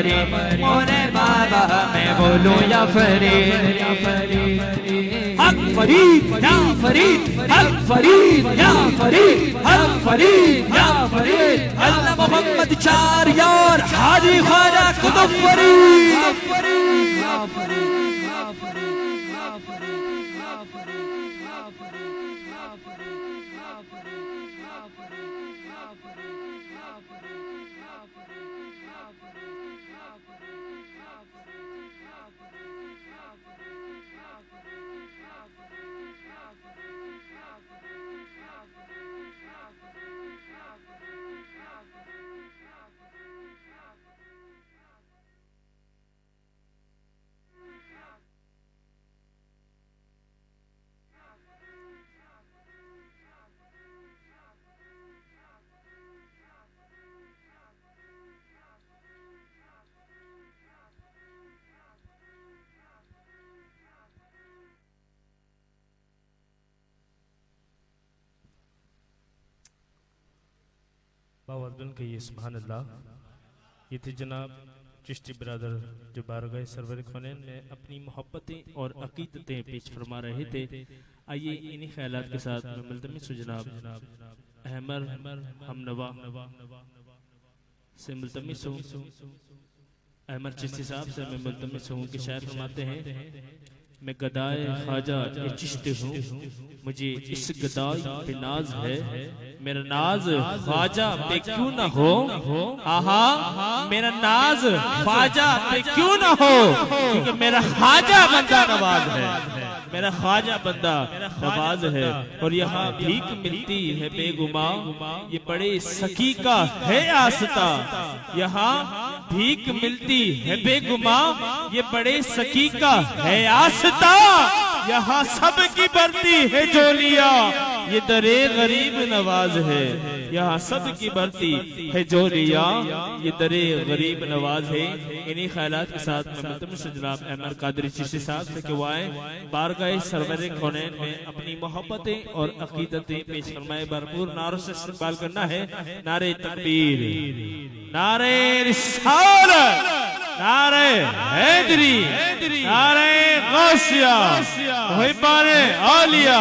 फरीद, मोरे बाबा मैं बोलूं या फरीद, हक फरीद या फरीद, हक फरीद या फरीद, हक फरीद या फरीद, अल्लाह मोहम्मद चार यार हाजी ख्वाजा कुतुब फरीद। बावजन कहिए सुभान अल्लाह। ये थे जनाब चिश्ती बिरादर जो बारगाह सरवर खुनैन में अपनी मोहब्बतें और अकीदतें पेश फरमा रहे थे। आइए इन्हीं ख्यालात के साथ मैं मुल्तमिस हूं जनाब अहमद हमनवा से मुल्तमिस हूं, अहमद चिश्ती साहब से मैं मुल्तमिस हूं कि शायर फरमाते हैं, मैं गदाए ख्वाजा ए चिश्ती हूँ, मुझे इस गदाई पे नाज है, मेरा नाज ख्वाजा पे क्यों ना हो, आहा मेरा नाज ख्वाजा पे क्यों ना हो, क्योंकि मेरा ख्वाजा बंदा नवाज है, मेरा ख्वाजा बंदा नवाज है। और यहाँ भीख मिलती है बेगुमा, ये बड़े सखी का है आस्था, यहाँ भीख मिलती है बेगुमा, ये बड़े सखी का है आस्था, यहाँ सबकी बढ़ती है जोलिया, ये दरे गरीब नवाज है, यहाँ सबकी बढ़ती है जोलिया, ये दरे गरीब नवाज है। इन्हीं ख्यालात के साथ मैं मुल्तमिस जनाब अहमद कादरी चिश्ती साहब से कि वो आए बारगाह सरवर खुनैन में अपनी मोहब्बतें और अकीदतें पेश फरमाए। भरपूर नारों से इस्तकबाल करना है। नारे तकबीर, नारे रिसालत, नारे हैदरी, नारे गौसिया, मुहिब्बाने आलिया,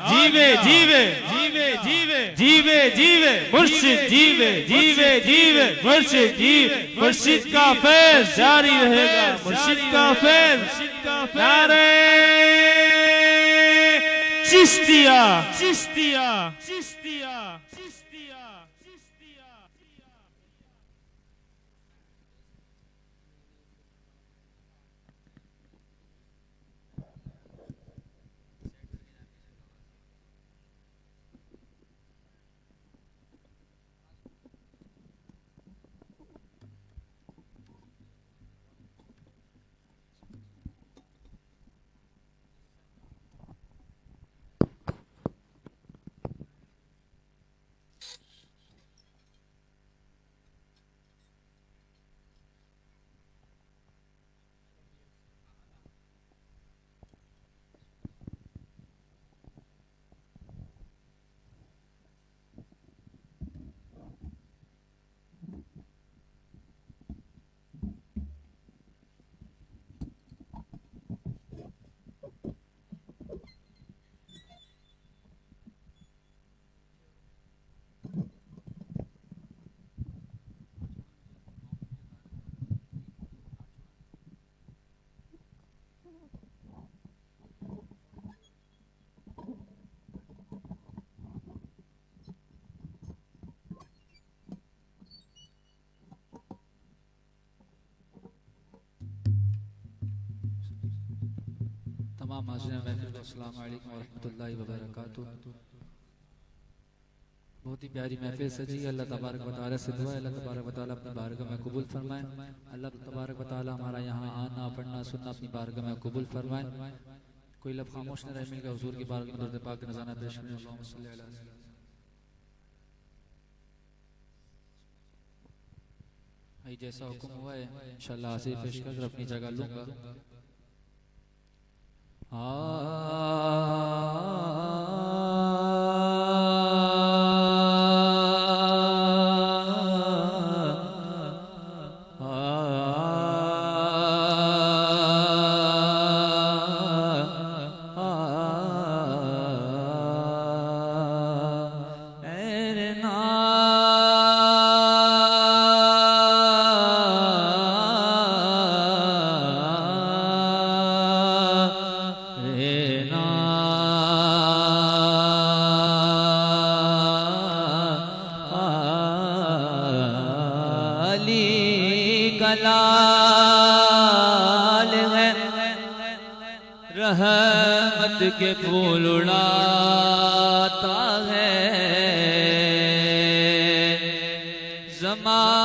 जीवे जीवे जीवे जीवे जीवे जीवे मुर्शिद, जीवे जीवे जीवे मुर्शिद, जीवे मुर्शिद का फैज़ जारी रहेगा, मुर्शिद का फैज़। नारे चिश्तिया चिश्तिया चिश्तिया चिश्तिया। तमाम हाज़िरीन महफ़िल को अस्सलामु अलैकुम व रहमतुल्लाहि व बरकातुहू। बहुत ही प्यारी महफिल सजी। अल्लाह तबारक व तआला से दुआ है अल्लाह तबारक व तआला अपनी बारगाह में कबूल फरमाए। अल्लाह तबारक व तआला हमारा यहाँ आना पढ़ना सुनना अपनी बारगाह में कबूल फरमाए। कोई लब खामोश न रहे, मिलकर हुजूर की बारगाह में दर्द पाक नज़ारा पेश करें। अल्लाहुम्मा सल्ली अला भाई जैसा हुक्म हुआ है इंशाअल्लाह हाजिर पेश कर अपनी जगह लूँगा। का लाल है, रहमत के फूल उड़ाता है। ज़माना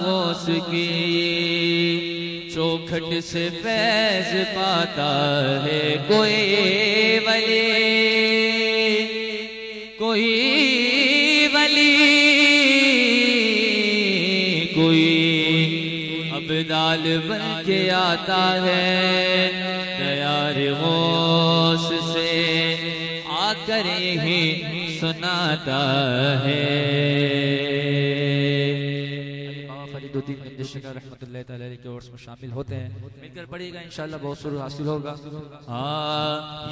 गौस की चौखट से फैज़ पाता है। कोई वली अब्दाल बन के आता है। तैयार गौस से आकर यही सुनाता है। फरीदुद्दीन गंजेशकर रहमतुल्लाह तआला अलैह के ओर में शामिल होते हैं। मिलकर पढ़िएगा इंशाअल्लाह बहुत सुरूर हासिल होगा।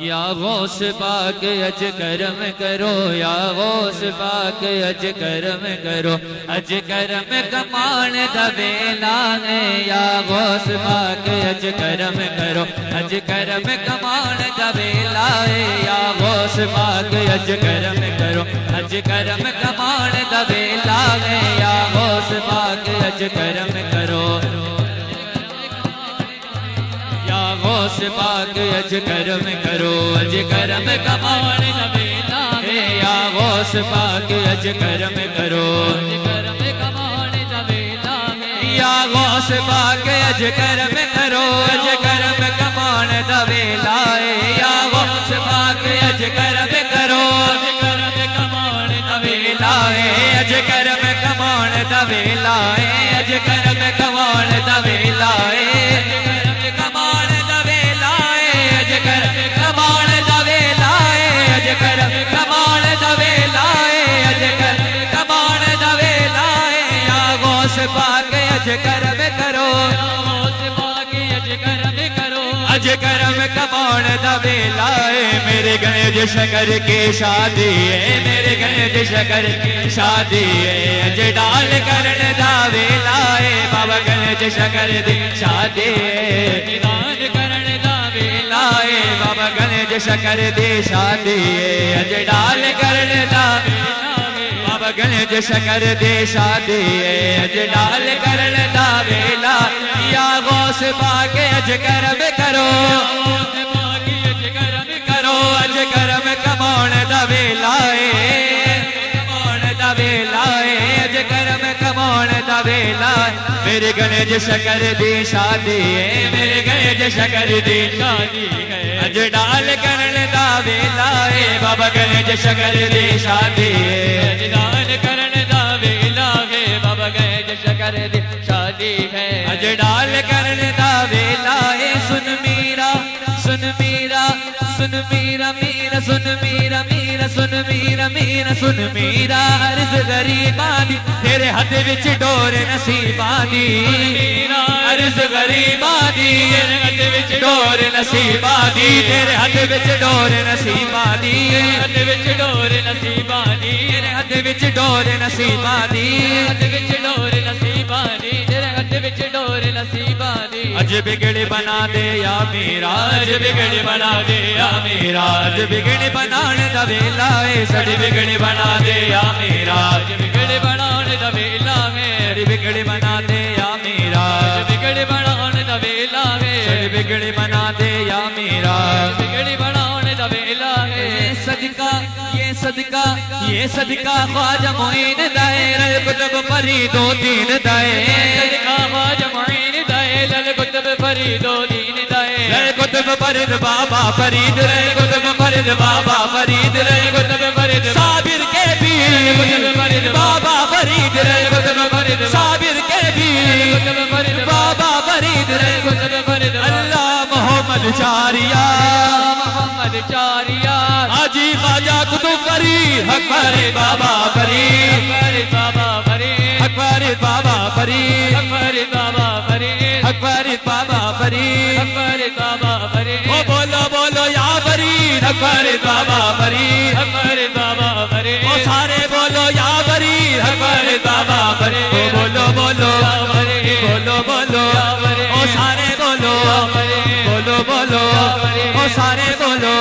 या गौस पाक अज करम करो, या गौस पाक अज करम करो, अज करम कमान दबेला है। या गौस पाक अज करम करो, अज करम कमान दबेला है। या गौस पाक अज करम करो, अज करम कमान दबेला है। या गौस पाक अज करम करो, या गौस पाक अज करम करो, अज करम कमान दबेला है। या गौस पाक अज करम करो, अज करम कमान दबेला है। या गौस पाक अज करम करो, अज करम कमान दबेला है। या गौस पाक अज करम करो, अज करम कमान दबेला है। अज करम कमान दबेला है। अज करम कमान दबेला है। अज कमान दबेला है। अज करम कमान दबेला है। अज करम कमान दबेला है। अज करम कमान दबेला है। या गौस पाक अज करम करो, गौस पाक अज करम करो, अज करम कमान दबेला है। मेरे गणेश शकर की शादी है, मेरे गणेश शकर की शादी है। अज डाल करण दावेला है। बाबा गणेश शकर दी शादी है। दान करण दावेला है। बाबा गणेश शकर दी शादी है। अज डाल करण दावेला है। बाबा गणेश शकर दी शादी है। अज डाल करण दावेला। या गौस पाक अज करम करो, गौस पाक अज करम करो, अज करम कमान दबेला है। कमान दबेला है। अज करम कमान दबेला है। मेरे गणेश शकर दी शादी है। मेरे गणेश शकर दी शादी है। अज डाल करण दावेला है। बाबा गणेश शकर दी शादी है। अज डाल करण दावेला है। बाबा गणेश शकर दी शादी है। अज डाल करण दावेला है। सुन मीरा, सुन मीरा, सुन मीरा, मीरा सुन मीरा, मीरा सुन मीरा, मीरा सुन मीरा। अर्ज गरीबां दी तेरे हथ विच डोर नसीबां दी। अर्ज गरीबां दी तेरे हथ विच डोर नसीबां दी। तेरे हथ विच डोर नसीबां दी। हथ विच डोर नसीबां दी। तेरे हथ विच डोर नसीबां दी। हथ विच डोर नसीबां दी। तेरे हथ विच डोर नसीबां दी। अज बिगड़ बना दे या मेरा, अज बिगड़ बना दे या मेरा। अज बिगड़ बनाने दा वेला है। सड़ी बिगड़ बना दे या मेरा। अज बिगड़ बनाने दा वेला है। सड़ी बिगड़ बना दे या मेरा। अज बिगड़ बनाने दा वेला है। सड़ी बिगड़ बना दे या मेरा। बिगड़ बनाने दा वेला है। सदका ये सदका, ये सदका ख्वाजा मोइन दाए लल कुतुब फरीदो दीन दाए। सदका ख्वाजा मोइन दाए लल कुतुब फरीदो दीन दाए। लल कुतुब फरीद बाबा फरीद, लल कुतुब फरीद बाबा फरीद, लल कुतुब फरीद साबिर के पीर, कुतुब फरीद बाबा फरीद, लल कुतुब फरीद साबिर के पीर, कुतुब फरीद बाबा फरीद, लल कुतुब फरीद अल्लाह मोहम्मद चारिया, मोहम्मद चारिया। हाजी ख्वाजा कुतुब फरीद हक फरीद बाबा फरीद, हक फरीद बाबा फरीद, हक फरीद बाबा फरीद, हक फरीद बाबा फरीद, हक फरीद बाबा फरीद, हक फरीद बाबा फरीद। ओ बोलो बोलो या फरीद, हक फरीद बाबा फरीद, हक फरीद बाबा फरीद। ओ सारे बोलो या फरीद, हक फरीद बाबा फरीद। ओ बोलो बोलो या फरीद, बोलो बोलो या फरीद। ओ सारे बोलो बोलो बोलो, ओ सारे बोलो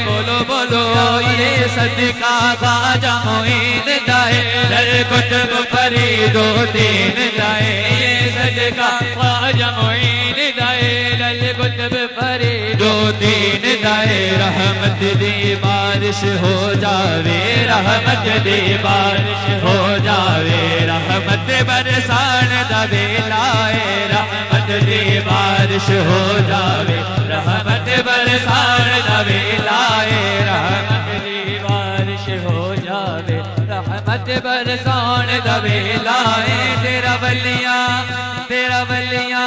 बोलो बोलो। ये सदका सदका ख्वाजा मोइन दाए दर कुतुब फरीदो दीन दाए ये सदका ख्वाजा मोइन दाए दर कुतुब फरीदो दीन दाए रहमत दी बारिश हो जावे रहमत दी बारिश हो जावे रहमत बरसान दा वेलाए रहमत दी बारिश हो जावे रहमत बरसान दा वेलाए रहमत दी बारिश हो जावे रहमत बरसान दा वेलाए तेरा वलिया तेरा वलिया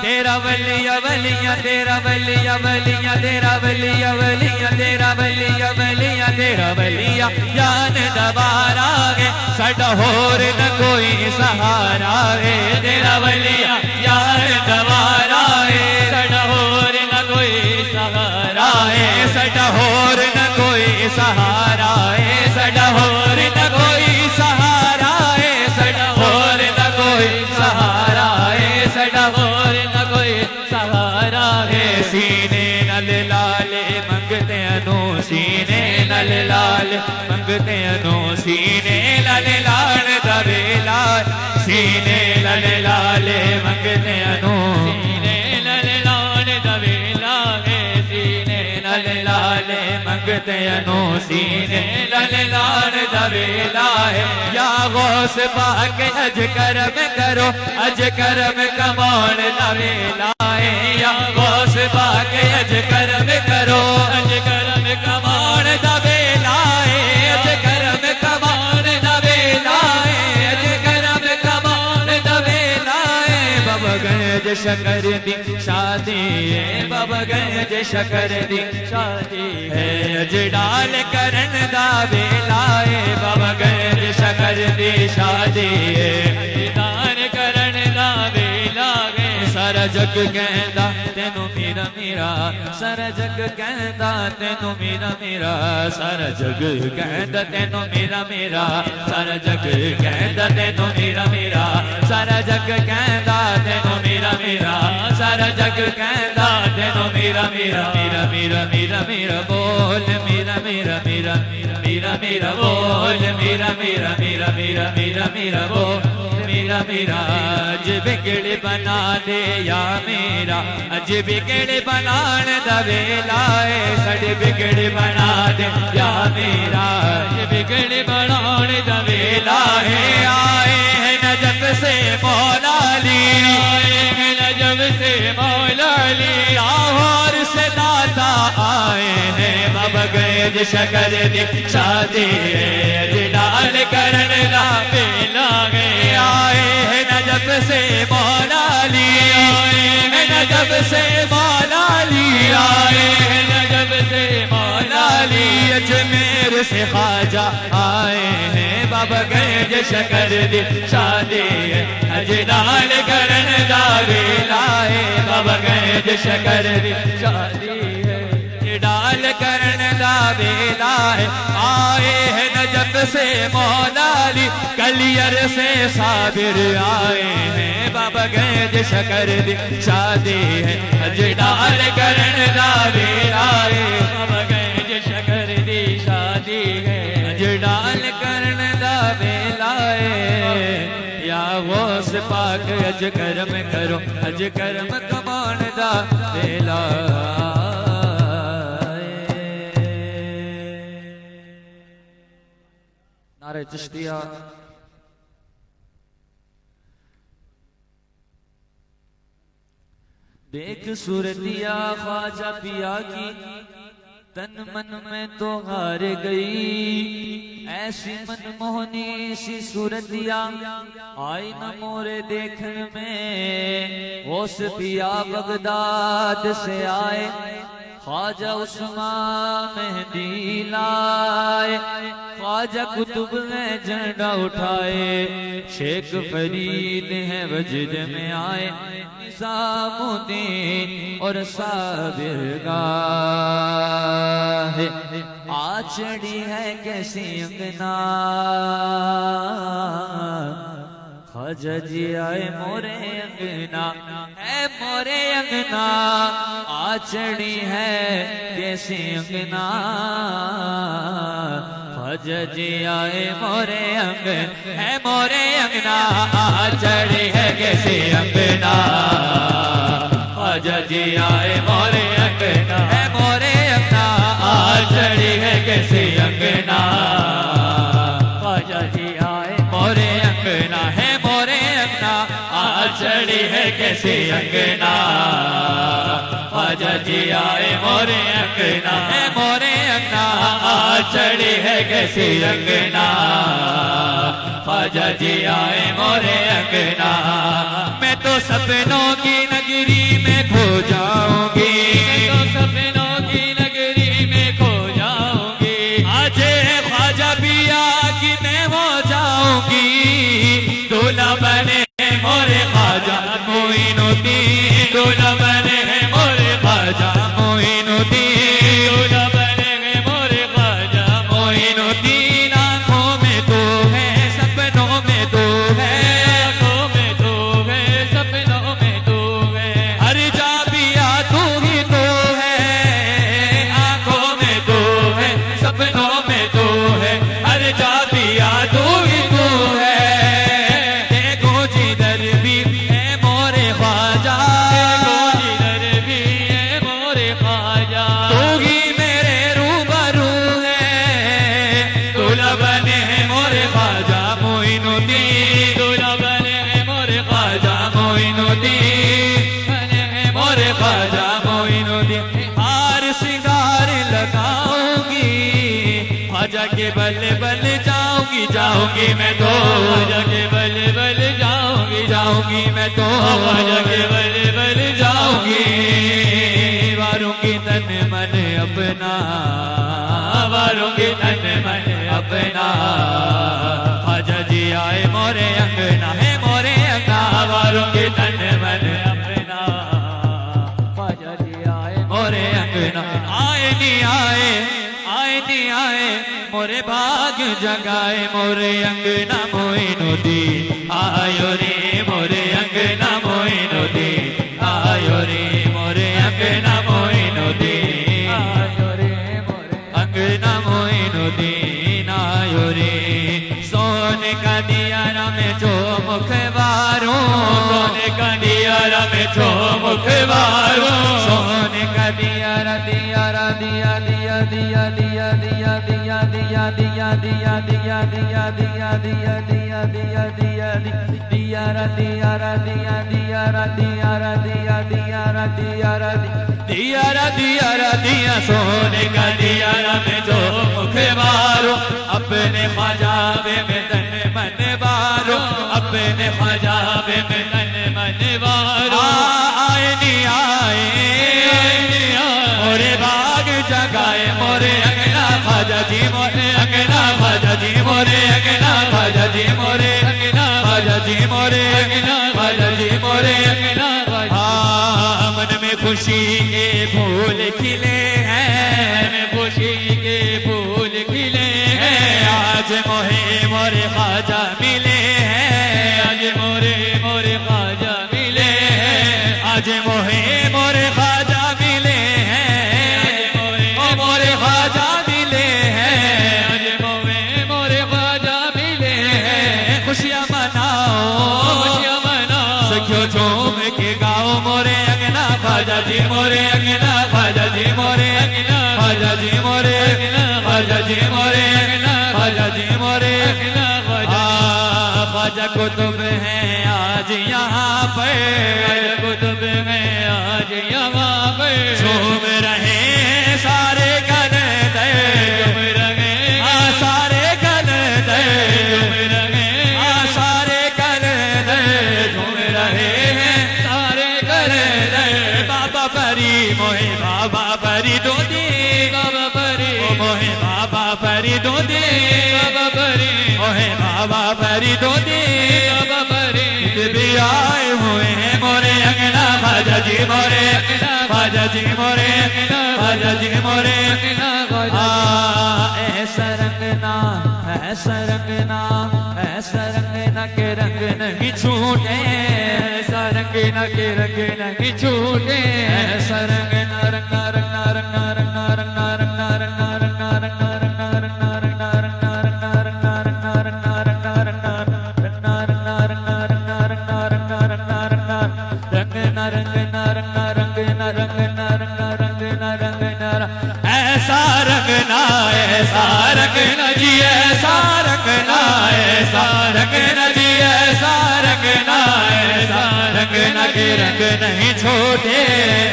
तेरा वलिया वलिया तेरा वलिया वलिया तेरा वलिया वलिया तेरा वलिया वलिया तेरा वलिया जान दबारा है साडा होर न कोई सहारा है तेरा वलिया जान दबारा है साडा होर न कोई सहारा है साडा होर न कोई सहारा है साडा होर न कोई सहारा है साडा होर न कोई सहारा है साडा होर न कोई सहारा है सीने नल लाले मंगते अनु सीने नल लाल मंगते अनु सीने नल लाल दवेला सीने नल लाले मंगते अनु सीने नल लाल दवेला सीने नल लाले मंगते अनु सीने नल लाल दवेला है या गौस पाक अज करम करो अज करम कमान दवेला है या गौस पाक अज करम करो अज करम कमान दवेला है अज करम कमान दवेला है अज करम कमान दवेला है बाबा गंज शकर दी शादी है बाबा गंज शकर दी शादी है अज डाल करन दा वेला है बाबा गंज शकर दी शादी है दान करन दा वेला है सारा जग कहंदा तेनू मेरा मेरा सारा जग कहंदा तेनू मेरा मेरा सारा जग कहंदा तेनू मेरा मेरा सारा जग कहंदा तेनू मेरा मेरा सारा जग कहंदा तेनू मेरा मेरा सारा जग कहंदा तेनू मेरा मेरा मेरा मेरा मेरा मेरा बोल मेरा मेरा मेरा मेरा मेरा बोल मेरा मेरा मेरा मेरा मेरा मेरा बोल मेरा मेरा अज बिगड़ बना दे या मेरा अज बिगड़ बनान दा वेला है साडे बिगड़ बना दे या मेरा अज बिगड़ बनान दा वेला है आए हैं नजफ से मौला ली आए हैं नजफ से मौला ली और से दाता आए हैं बाबा गंज शकर दी शादी अज डाल करन दा वेला है आए हैं नजफ से मौला ली आए हैं नजफ से मौला ली आए हैं नजफ से मौला ली अजमेर से ख्वाजा आए हैं बाबा गंज शकर दी शादी अज डाल करन दा वेला है बाबा गंज शकर दी शादी है डाल करन दा वेला है आए हैं नजफ से मौला ली कलियर से साबिर आए हैं बाबा गंज शकर दी शादी है अज डाल करन दा वेला है बाबा गंज शकर दी शादी है अज डाल करन दा वेला है या गौस पाक अज करम करो अज करम कमान दा वेला नारे चिश्तिया देख सूरतिया ख्वाजा पिया की तन मन में तो हार गई ऐसी मनमोहनी सी सूरतिया आई न मोरे देखन में होश पिया बगदाद से आए ख्वाजा उस्मान मेहदी लाए ख्वाजा कुतुब में झंडा उठाए शेख फरीद है वजद में आए निजामुद्दीन और साबिर गाहे आचड़ी है कैसी अंगना ख्वाजा जी आए मोरे अंगना है मोरे अंगना आचड़ी है कैसी अंगना आज जी आए मोरे अंगन है मोरे अंगना चढ़ी है कैसे अंगना आज जी आए मोरे अंगना है मोरे अंगना चढ़ी है कैसे अंगना आज जी आए मोरे अंगना है मोरे अंगना चढ़ी है कैसे अंगना आज जी आए मोरे अंगना है मोरे अंगना चढ़ी है कैसे अंगना ख्वाजा जी आए मोरे अंगना मैं तो सपनों की नगरी में खो जाऊंगी मैं तो सपनों की नगरी में खो जाऊंगी आज ख्वाजा पिया की मैं हो जाऊंगी दूल्हा बने मोरे ख्वाजा मोइनुद्दीन दूल्हा बने मोरे ख्वाजा मोइनुद्दीन दूल्हा बने मोरे ख्वाजा मोइनुद्दीन आंखों में तू है सपनों में तू है आंखों में तू है सपनों में तू है हर जा पिया तू ही तो है आंखों में तू है सपनों में तू है हर जा पिया तू ही तू है के बल बल जाऊंगी जाऊंगी मैं तो ख्वाजा के बल बल जाऊंगी जाऊंगी मैं तो ख्वाजा के बल बल जाऊंगी वारूंगी तन मन अपना वारूंगी तन मन अपना ख्वाजा जी आए मोरे अंगना है मोरे अंगना वारूंगी तन मन अपना ख्वाजा जी आए मोरे अंगना आए नहीं आए आए नहीं आए मोरे भाग जगाए मोरे अंगना मोइनुद्दीन आयो रे मोरे अंगना मोइनुद्दीन आयो रे मोरे अंगना मोइनुद्दीन आयो रे मोरे अंगना मोइनुद्दीन आयो रे सोने का दियारा में जो मुखबारों सोने का दियारा में जो मुखबारों सोने का दियारा दियारा दिया दिया दिया दिया दिया दिया दिया दिया दिया दिया दिया दिया दिया दिया दिया दिया दियारा दियारा दिया दियारा दियारा दिया दियारा दियारा दियारा दियारा दिया सोने का दियारा में जो मुखबारों अपने ख्वाजाबे में तन मन बारो अपने ख्वाजाबे में तन मन बारो आए नहीं आए मोरे भाग जगाए मोरे अंगना ख्वाजा जी मोरे अंगना ख्वाजा जी मोरे अंगना ख्वाजा जी मोरे अंगना ख्वाजा जी मोरे अंगना ख्वाजा जी मोरे अंगना मन में खुशी के फूल खिले हैं खुशी के फूल खिले हैं आज मोहे मोरे ख्वाजा मिले हैं आज मोरे मोरे ख्वाजा मिले हैं आज मोहे मोरे ख्वाजा मिले हैं मोरे ख्वाजा मिले हैं आज मोहे मोरे ख्वाजा मिले हैं खुशियाँ मनाओ सखियों झूम के गाओ मोरे अंगना ख्वाजा जी मोरे अंगना ख्वाजा जी मोरे अंगना ख्वाजा जी मोरे अंगना ख्वाजा जी मोरे अंगना ख्वाजा जी मोरे अंगना ख्वाजा कुतुब है आज यहाँ पर कुतुब है आज यहाँ पर झूम रहे सारे गन झूम रहे सारे गन झूम रहे सारे गन झूम रहे हैं सारे गन बाबा परी मोहे बाबा परी दो दे बाबा परी मोहे बाबा परी दो दे बाबा परी मोहे बाबा परी दो दे बाबा परी भी आए हुए हैं मोरे अंगना ख्वाजा जी मोरे अंगना ख्वाजा जी मोरे अंगना ख्वाजा जी मोरे अंगना ऐसा रंगना ऐसा रंगना ऐसा रंगना के रंग नहीं छूटे ऐसा रंगना के रंग नहीं छूटे ऐसा रंगना रंगना रंगना रंगना रंगना रंगना रंगना रंगना रंगना रंगना रंगना रंगना जी ऐसा रंगना, ऐसा रंगना जी, ऐसा रंगना, ऐसा रंगना के रंग नहीं छोटे,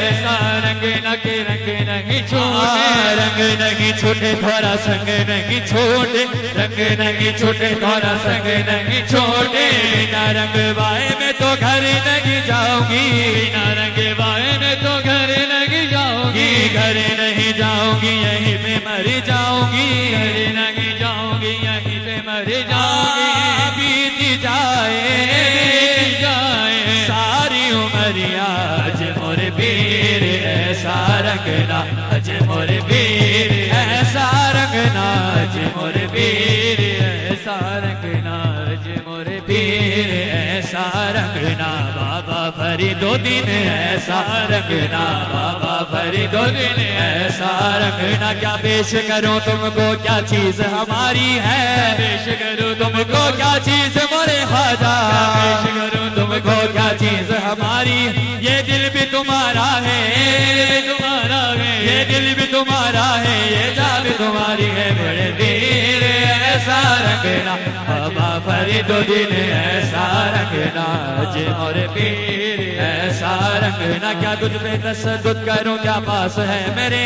ऐसा रंगना के रंग नहीं छोटे, रंग नहीं छोटे थोड़ा संग नहीं छोटे, रंग नहीं छोटे थोड़ा संग नहीं छोटे। ना रंग बाए में तो घर नहीं जाऊंगी, ना रंग बाए में तो घर नहीं जाऊंगी, घर नहीं जाऊंगी यहीं पे मर जाऊंगी, घर नहीं जाऊंगी यहीं पे मर जाऊंगी। बीत जाए सारी उमरिया, अज मोरे पीर ऐसा रंगना, अज मोरे पीर ऐसा रंगना, अज मोरे पीर ऐसा रंगना, अज मोरे पीर ऐसा रंगना। बाबा फरीदुद्दीन ऐसा रंगना, बाबा फरीदुद्दीन ऐसा रंगना। क्या पेश करूं तुमको क्या चीज हमारी है, पेश करूं तुमको क्या चीज मोरे ख्वाजा, पेश करूं तुमको क्या चीज हमारी। ये दिल भी तुम्हारा है, ये दिल भी तुम्हारा है, ये दिल भी तुम्हारा है, ये जान भी तुम्हारी है। बड़े पीर ऐसा रंगना, बाबा फरीदुद्दीन ऐसा रंगना, अज मोरे पीर ऐसा रंगना। क्या तुझ पे तसद्दुद करूं क्या पास है मेरे,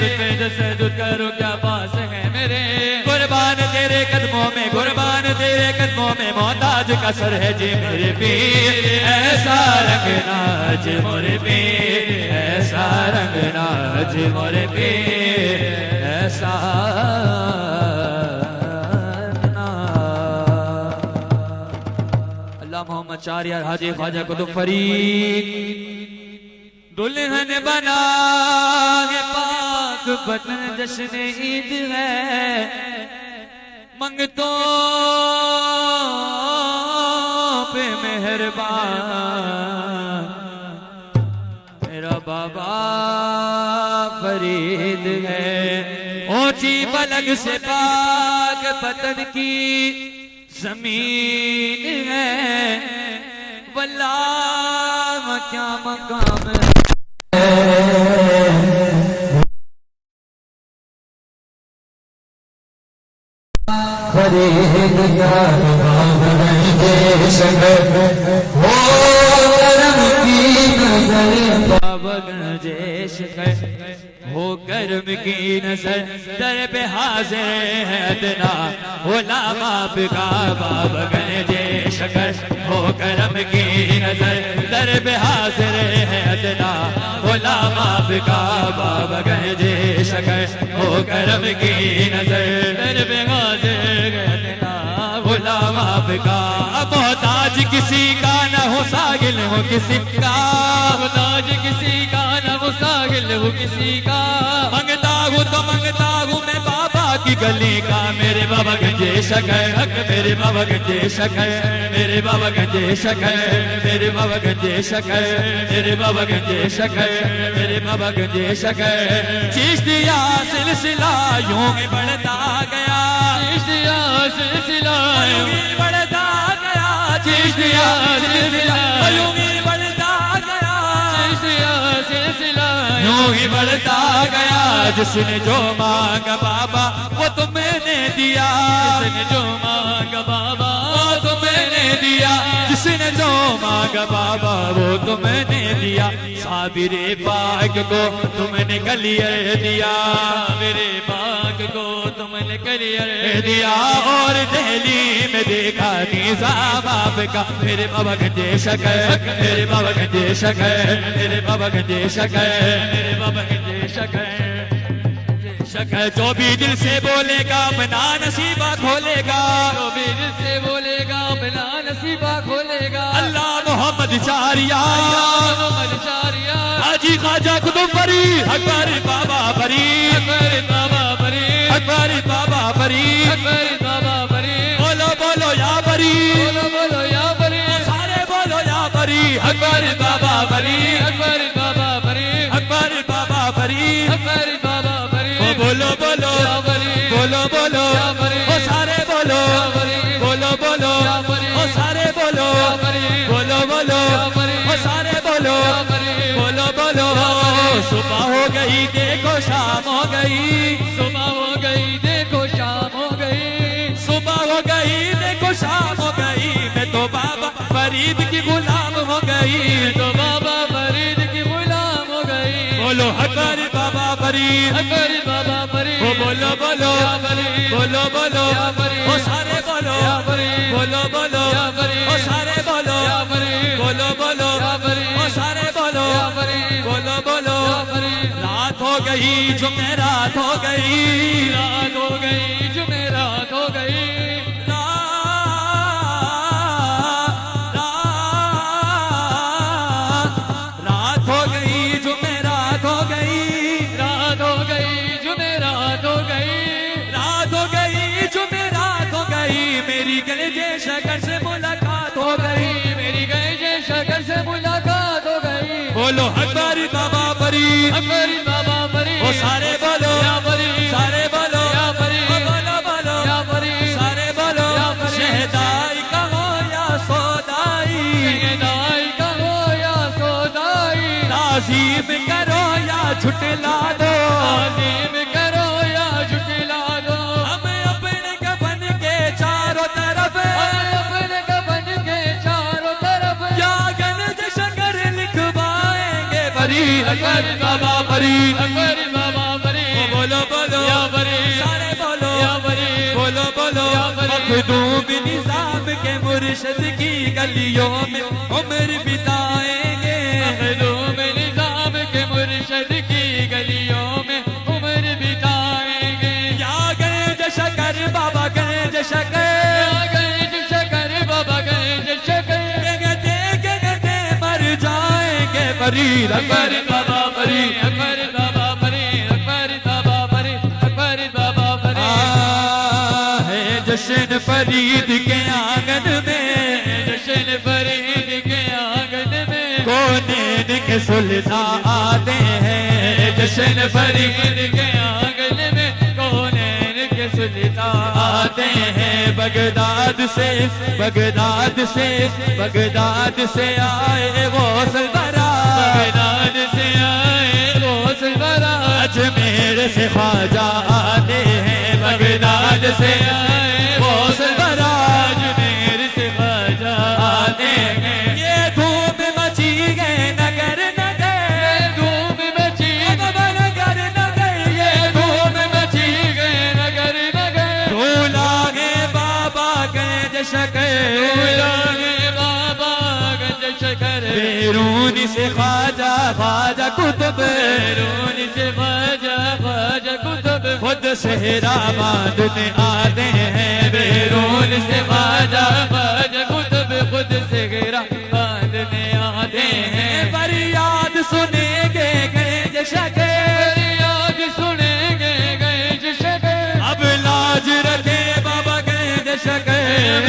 तुझ पे तसद्दुद करूं क्या पास है मेरे। कुर्बान तेरे कदमों में, कुर्बान तेरे कदमों में मोहताज का सर है जी मेरे पीर ऐसा रंगना, अज मोरे पीर ऐसा रंगना, अज मोरे पीर ऐसा रंगना। अल्लाह मोहम्मद चारियार हाजी ख्वाजा कुतुब फरीद दुल्हन बना है पाक बदन जश्न ईद है। मंगतों पे मेहरबान मेरा बाबा फरीद है। ऊंची पलक से पाक बदन की जमीन है। वल्लाह क्या मकाम है। फरीद हो करम की नजर, बाबा गंजेश हो करम की नजर। दर पे हाजिर है अदना होला बाप का, बाबा गंजेश हो करम की नजर। दर पे हाजिर है अदना होला बाप का, बाबा गंजेश हो करम की नजर। दर पे हाजिर है अदना होला बाप का। मोहताज किसी का न हो सागिल हो किसी का, मोहताज किसी का न हो सागिल हो किसी का। मंगता हूँ तो मंगता हूँ मैं बाबा की गली का। मेरे बाबा गंजेश है हक, मेरे बाबा गंजेश है, मेरे बाबा गंजेश है, मेरे बाबा गंजेश है, मेरे बाबा गंजेश है, मेरे बाबा गंजेश है। चिश्तिया सिलसिला यूं ही बढ़ता गया, चिश्तिया सिलसिला यूं ही बढ़ता गया, चिश्तिया सिलसिला यूं ही बढ़ता गया, चिश्तिया सिलसिला यूं ही बढ़ता गया। जिसने जो मांगा बाबा वो तो मैंने दिया, जिसने जो मांगा बाबा वो तो मैंने दिया, जिसने जो मांगा बाबा वो तो मैंने दिया। साबिरे पाक को तुमने कलियर दिया, मेरे पाक को तुमने कलियर दिया। और दिल्ली में देखा निजाम आपका, मेरे बाबा गंजेश है, मेरे बाबा गंजेश है, मेरे बाबा गंजेश है, मेरे बाबा गंजेश है। जो भी दिल से बोलेगा अपना नसीबा खोलेगा, जो भी दिल से बोलेगा अपना नसीबा खोलेगा। अल्लाह मोहम्मद चारिया, मोहम्मद चारिया, हाजी ख्वाजा कुतुब फरीद, अकबर बाबा फरीद, अकबर बाबा फरीद, अकबर बाबा फरीद, अकबर बाबा फरीद। बोलो बोलो या फरीद, बोलो बोलो या फरीद, सारे बोलो या फरीद। अकबर बाबा फरीद, अकबर बाबा फरीद, अकबर बाबा फरीद, अकबर बाबा फरीद। बोलो बोलो बोलो बोलो ओ सारे बोलो बोलो बोलो ओ सारे बोलो बोलो बोलो ओ सारे बोलो बोलो बोलो। सुबह हो गई देखो शाम हो गई, सुबह हो गई देखो शाम हो गई। की गुलाम हो गई, तो बाबा फरीद की गुलाम हो गई। बोलो हकारी बाबा फरीद, हकारी बाबा फरीद, ओ बोलो बोलो या फरीद, बोलो बोलो या फरीद, ओ सारे बोलो या फरीद, बोलो बोलो या फरीद, ओ सारे बोलो या फरीद, बोलो बोलो या फरीद, ओ सारे बोलो या फरीद, बोलो बोलो। या फरीद। रात हो गई जुमेरात हो गई, रात हो गई जुमेरात हो गई, रात हो गई जुमेरात हो गई, रात हो गई जुमेरात हो गई, रात हो गई जुमेरात हो गई, मेरी गले शकर से मुलाकात हो गई, मेरी गए जे शकर से मुलाकात हो गई। बोलो हकारी बाबा फरीद, हकारी बाबा फरीद, ओ सारे बोलो या फरीद, सारे बोलो या फरीद, ओ बोलो बोलो या फरीद, सारे बोलो या फरीद। शहदाई कहो या सौदाई, दाई कहो या सोदाई, ताजीम करो या झुटला दो, ताज़ीम करो या झुटला दो। हमें अपने कफन के चारों तरफ अपने कफन के चारों तरफ या गंज शकर लिखवाएंगे फरीद, हकारी बाबा फरीद, हकारी बाबा ओ फरीद, बोलो बोलो या फरीद, सारे बोलो या फरीद, बोलो बोलो या फरीद। मखदूम निजाम के मुर्शिद की गलियों में उम्र बिताएंगे, मखदूम निजाम के मुर्शिद की गलियों में उम्र बिताएंगे। या गंज शकर बाबा गंज शकर, या गए जो शकर बाबा गए जो शकर, गंगते मर जाएंगे फरीद, हकारी बाबा फरीद। हकारी बाबा फरीद, हकारी बाबा फरीद, हकारी बाबा फरीद। है जश्न फरीद के आंगन में, जश्न फरीद के आंगन में कोनेन के सुल्तान आते हैं, जश्न फरीद के आंगन में कौनैन के सुल्तान आते हैं, बगदाद से बगदाद से बगदाद से आए वो सलबरा, बगदाद से आए वो सरबरा, अजमेर से ख्वाजा आते हैं, बगदाद से आए वो सलबरा, अजमेर से ख्वाजा आते हैं। ये धूम मची गए नगर नगर, धूम मची नगर नगर, ये धूम मची गए नगर नगर, ढूलागे बाबा गंज शकर, ढूलागे बाबा गंज शकर, बैरूनी से ख्वाजा ख्वाजा कुतुब, बैरूनी से ख्वाजा ख्वाजा कुतुब, खुद सेहरा बांधने आते हैं, बैरून से ख्वाजा ख्वाजा कुतुब खुद से गिरा बांधने आते हैं। फरियाद सुनेंगे गंज शकर, याद सुनेंगे गंज शकर, अब लाज रखे बाबा गंज शकर,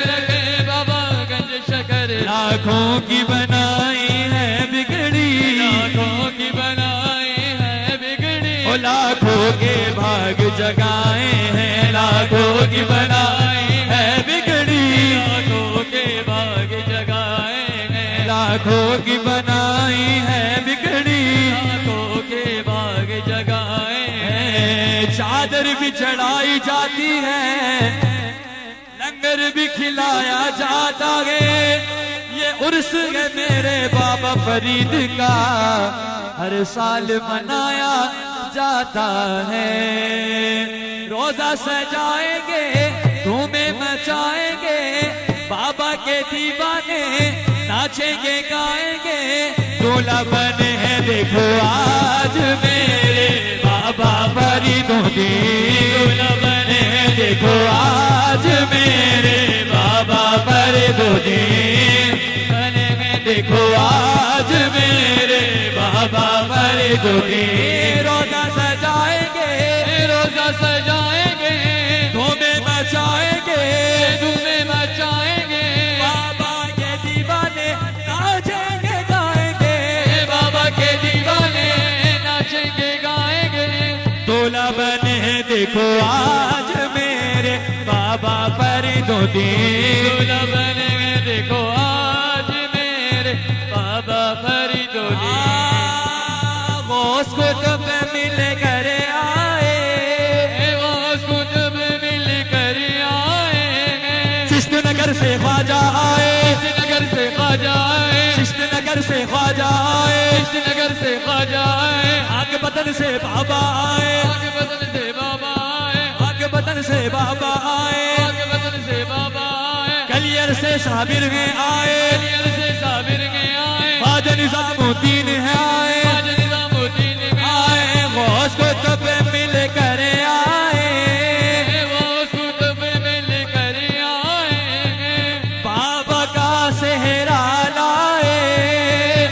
रखे बाबा गंज शकर, लाखों की बनाई है बिगड़ी, लाखों की बनाई है बिगड़ी, ओ लाखों के भाग जगाए हैं, लाखों की बनाई है बिगड़ी, लाखों के भाग जगाए हैं, लाखों की बनाई है बिगड़ी, लाखों के भाग जगाए हैं। चादर भी चढ़ाई जाती है, लंगर भी खिलाया जाता है, ये उर्स है मेरे बाबा फरीद का, हर साल मनाया जाता है। रोजा सजाएंगे धूमें मचाएंगे, बाबा के दीवाने नाचेंगे गाएंगे, दूल्हा बने हैं देखो आज मेरे बाबा फरीदों की, दूल्हा बने हैं देखो आज मेरे बाबा फरीदों की, बने हैं देखो आज मेरे बाबा फरीदों की। रोजा सजाएंगे रोजा सजाएंगे, धूमें मचाएंगे, धूमें मचाएंगे, बाबा के दीवाने नाचेंगे गाएंगे, बाबा के दीवाने नाचेंगे गाएंगे, दूल्हा बने हैं देखो आज मेरे बाबा फरीदों की, दूल्हा बने हैं देखो आज मेरे बाबा फरीदों की। वो उसको जब मिले घर आए, वो उसको जब मिल कर आए, चिश्त नगर से ख्वाजा आए, नगर से से ख्वाजा आए, नगर से ख्वाजा आए, आग बदन से बाबा आए, आगे बदन से बाबा आए, आग बदन से बाबा आए, आगे बदन से बाबा आए, कलियर से साबिर हैं आए, कलियर से साबिर के आए, ख्वाजा निजामुद्दीन है आए, ख्वाजा निजामुद्दीन के आए गौस को तब मिल कर आए, वो कुतुब मिल कर आए, बाबा का सेहरा लाए,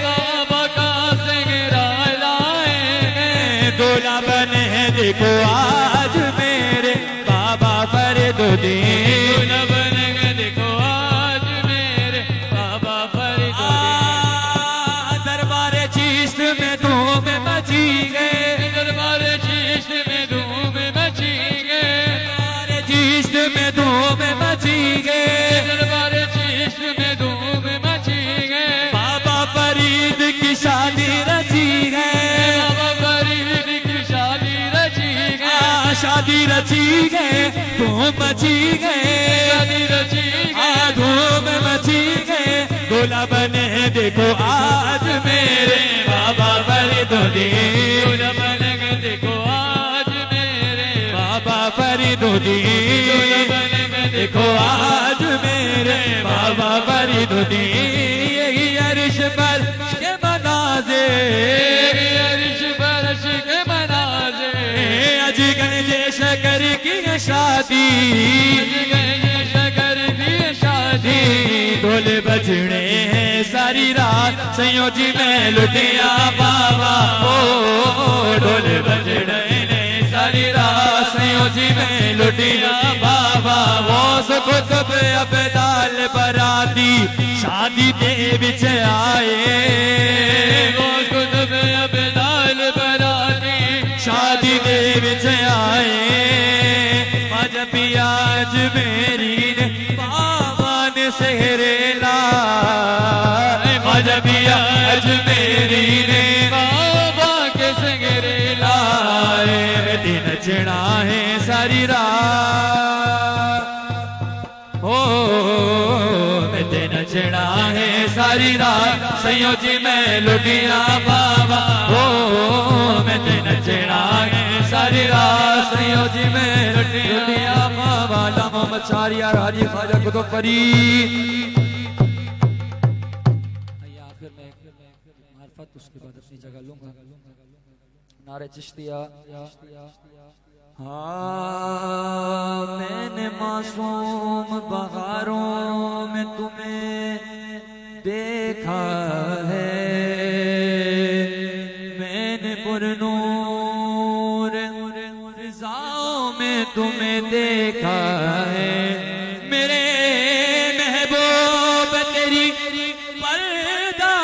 बाबा का सेहरा लाए, दूल्हा बने देखो आज मेरे बाबा फरीदुद्दीन, दूल्हा बनेंगे देखो आज मेरे बाबा फरीदुद्दीन, दरबारे चिश्त में धूम मची गए, दरबारे शीश में धूम मची गए, दरबारे चिश्त में धूम मची गए, दरबारे शीश में धूम मची गए, बाबा फरीद की शादी रची है, बाबा फरीद की शादी रची गए, शादी रची गए धूम मची गए, शादी रची गए, धूम मची गए, दूल्हा बने देखो आज मेरे बाबा फरीदुद्दीन, दूल्हा बनेंगे देखो आज मेरे बाबा फरीदुद्दीन, दूल्हा बनेंगे देखो आज मेरे बाबा फरीदुद्दीन, यही अर्श पर के मनाजे, अर्श फर्श के मनाजे, अज गणेश शकर की शादी, गए शकर की शादी, ढोल बजने हैं सारी रात संयोजी में लुटिया बाबा, ओ ढोल बजने हैं सारी रात संयोजी में लुटिया बाबा, वो सुकुतुब अब्दाल बराती शादी दे विच आए, वो कुतुब अब्दाल बराती शादी दे विच आए, आज भी आज मेरी ने बाबा ने सेहरे लाए, आज भी आज मेरी ने बाबा के संगरे लाए, दिन नचना है सारी रात, ओ दिन नचना है सारी रात संयोजी में लुटिया बाबा, ओ मैं नचना है सारी रात संयोजी में लुटिया बाबा, मोहम्मद शारिया हाजी ख्वाजा कुतुब फरीद। आइए आखिर में मार्फत उसके बाद अपनी जगह लूंगा, नारे चिश्तिया, हाँ मैंने मासूम बहारों में तुम्हें देखा है, मैंने पुरनूर फिजाओं में तुम्हें देखा है, मेरे महबूब तेरी पर्दा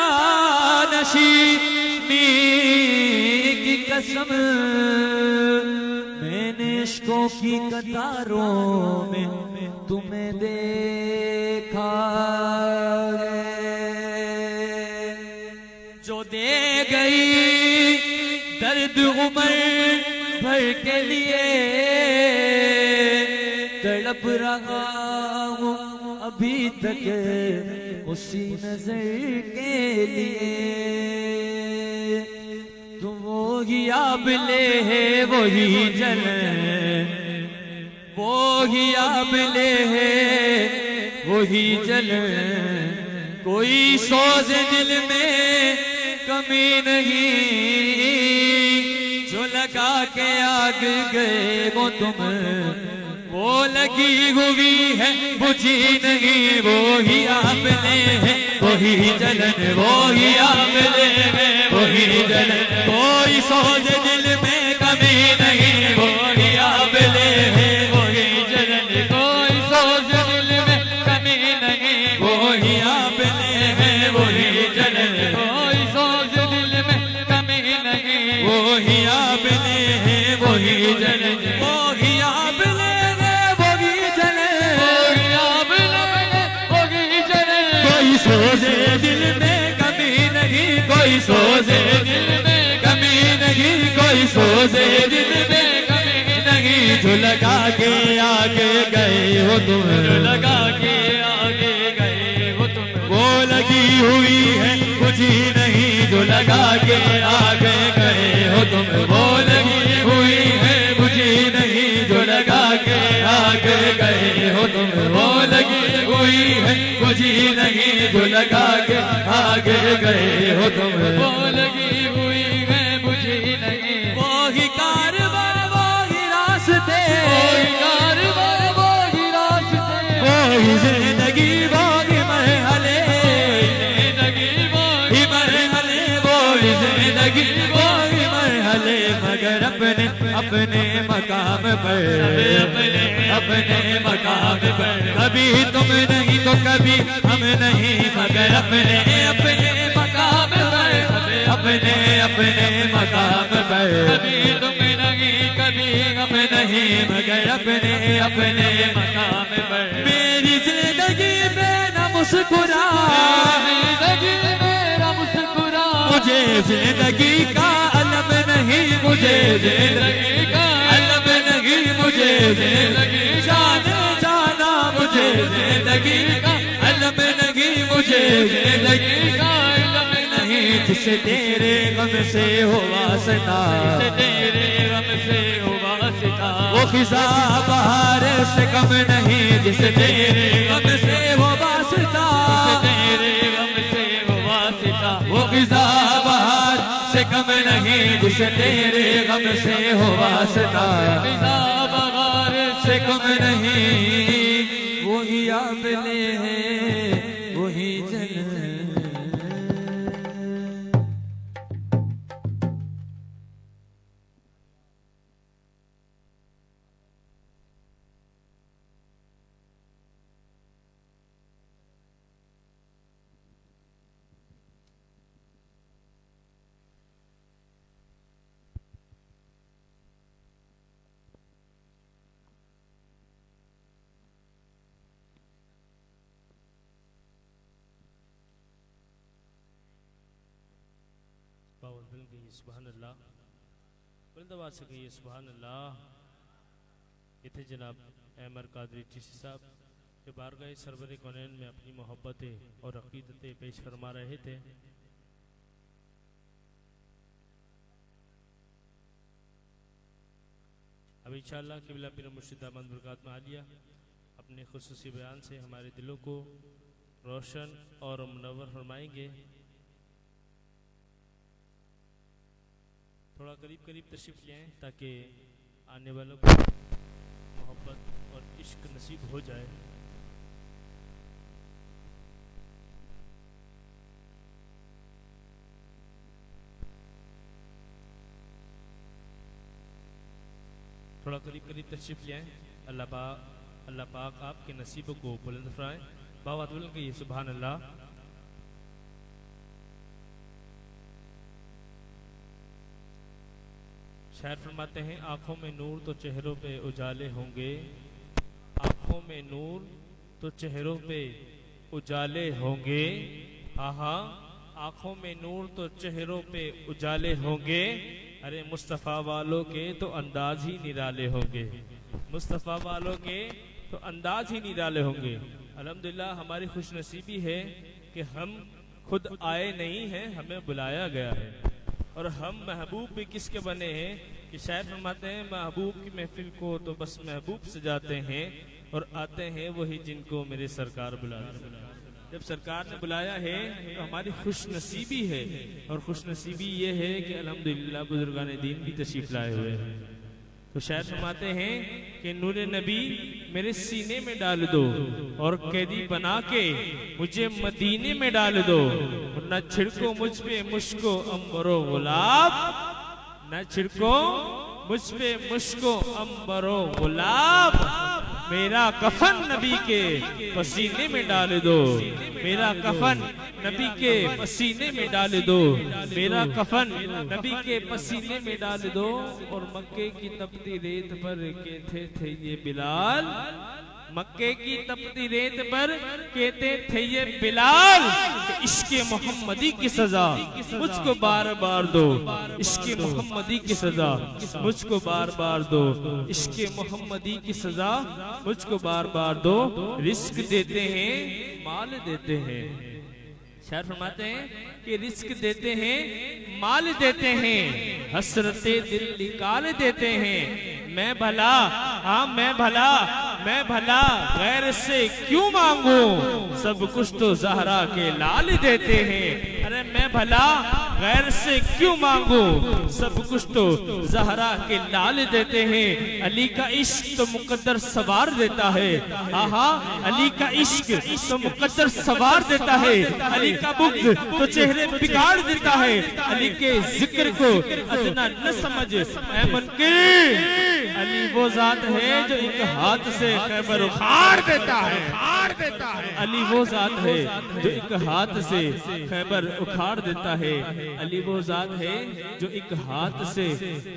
नशीनी की कसम, मैंने इश्कों की कतारों में तुम्हें देखा है, जो दे गई दर्द उम्र भर के लिए, तड़प रहा हूँ अभी तक उसी नजर के लिए, तुम वही आबले है वही जल, वही आबले है वही जल, कोई सोज दिल में कमी नहीं, जो लगा के आग गए वो तुम, वो लगी हुई है बुझी नहीं, वो ही आपने है वही जलन, वो ही आपने है वही जलन, कोई सोच दिल में कमी नहीं, वो ही आपने है वही जलन, कोई सोच दिल में कमी नहीं, वो ही आपने है वही जलन, कोई सोच दिल में कमी नहीं, वो ही आपने है वही जलन, वो ही आपने है वही जलन, कोई आप लगे होगी जले, कोई सोचे दिल में कमी नहीं, कोई सोचे दिल में कमी नहीं, कोई सोचे दिल में कमी नहीं, जो लगा के आगे गए हो तुम, लगा के आगे गए हो तुम, वो लगी हुई है बुझी नहीं जो लगा के आगे गए हो तुम, वो लगी हुई है बुझी नहीं जो लगा के आगे गए हो तुम, वो लगी हुई है बुझी नहीं जो लगा के आगे गए हो तुम, वो लगी हुई है बुझी नहीं। वो ही कारवां वो ही रास्ते, कोई कारवां वो ही रास्ते, वो ही जिंदगी वो ही मरहले, जिंदगी वो ही मरहले वो ही जिंदगी वो ही मरहले, मगर अपने अपने मकाम पर, अपने मकाम पर, कभी तुम नहीं तो कभी हम नहीं, मगर अपने अपने मकाम पर, अपने अपने मकाम पर, कभी तुम नहीं कभी हम नहीं, मगर अपने अपने मकाम पर। मेरी जिंदगी में न मुस्कुरा, जिंदगी मेरा मुस्कुरा, मुझे जिंदगी का अलम नहीं, मुझे जिंदगी का अलम नहीं, मुझे जिंदगी जाने जाना, मुझे जिंदगी का अलम नहीं, मुझे जिंदगी का अलम नहीं, जिसे तेरे गम से हो वास्ता, तेरे गम से हो वास्ता, वो खिजा बहार से कम नहीं, जिसे तेरे गम से हो वास्ता, तेरे गम से हो वास्ता, वो खिजा बहार से कम नहीं, जिसे तेरे गम से हो वास्ता, फिजा बहार से कम नहीं, वही आपने है वही जन। सुभान अल्लाह, बुलंद आवाज़ से कहिए सुभान अल्लाह। इथे जनाब अहमद कादरी चिश्ती साहब के बारगाह सरवर कौनैन में अपनी मोहब्बतें और अकीदतें पेश फरमा रहे थे। अब इंशाअल्लाह क़िबला पीर मुर्शिद अहमद बरकात में आलिया अपने खुसूसी बयान से हमारे दिलों को रोशन और मुनव्वर फरमाएंगे। थोड़ा करीब करीब तशरीफ ले आएं ताकि आने वालों को मोहब्बत और इश्क नसीब हो जाए। थोड़ा करीब करीब तशरीफ ले आएं। अल्लाह पाक आपके नसीबों को बुलंद फरमाए। बावत बुलंद कहिए सुभान अल्लाह। शायर फरमाते हैं आंखों में नूर तो चेहरों पे उजाले होंगे, आंखों में नूर तो चेहरों पे उजाले होंगे, आहा आंखों में नूर तो चेहरों पे उजाले होंगे, अरे मुस्तफ़ा वालों के तो अंदाज ही निराले होंगे, मुस्तफ़ा वालों के तो अंदाज ही निराले होंगे। अल्हम्दुलिल्लाह हमारी खुशनसीबी है कि हम खुद आए नहीं हैं, हमें बुलाया गया है। और हम महबूब भी किसके बने हैं कि शायर फरमाते हैं महबूब की महफिल को तो बस महबूब सजाते हैं और आते हैं वही जिनको मेरे सरकार बुलाते हैं। जब सरकार ने बुलाया है तो हमारी खुशनसीबी है, और खुशनसीबी ये है कि अल्हम्दुलिल्लाह बुजुर्गान दीन भी तशरीफ लाए हुए हैं। तो शायर फरमाते हैं कि नूरे नबी मेरे सीने में डाल दो और कैदी बना के मुझे मदीने में डाल दो, न छिड़को मुझ पे मुश्को अंबरो गुलाब, न छिड़को मुझ पे मुश्को अंबरो गुलाब, मेरा कफन नबी के पसीने में डाल दो, मेरा कफन नबी के पसीने में डाल दो, मेरा कफन नबी के पसीने में डाल दो। और मक्के की तपती रेत पर कहते थे ये बिलाल, मक्के की तपती रेत पर कहते थे ये बिलाल, इसके मोहम्मदी की सजा मुझको बार बार दो, इसके मोहम्मदी की सजा मुझको बार बार दो, इसके मोहम्मदी की सजा मुझको बार बार दो। रिस्क देते हैं माल देते हैं, शायर फरमाते हैं कि रिस्क देते हैं, माल देते हैं, हसरते दिल निकाल देते हैं। मैं भला, हाँ मैं भला, मैं भला गैर से क्यों मांगू, सब कुछ तो ज़हरा के लाल देते हैं। अरे मैं भला गैर से क्यों मांगू, सब कुछ तो ज़हरा के लाल देते हैं। अली का इश्क तो मुकद्दर सवार देता है, हाँ हाँ अली का इश्क तो मुकद्दर सवार देता है। अली का बुग़्ज़ तो चेहरे बिगाड़ देता है। अली के जिक्र को अदना न समझ ऐ मुनकिर, अली वो जात है जो एक हाथ से खैबर उखाड़ देता है। अली वो जात है जो एक हाथ से खैबर उखाड़ देता है। अली वो जात है जो एक हाथ से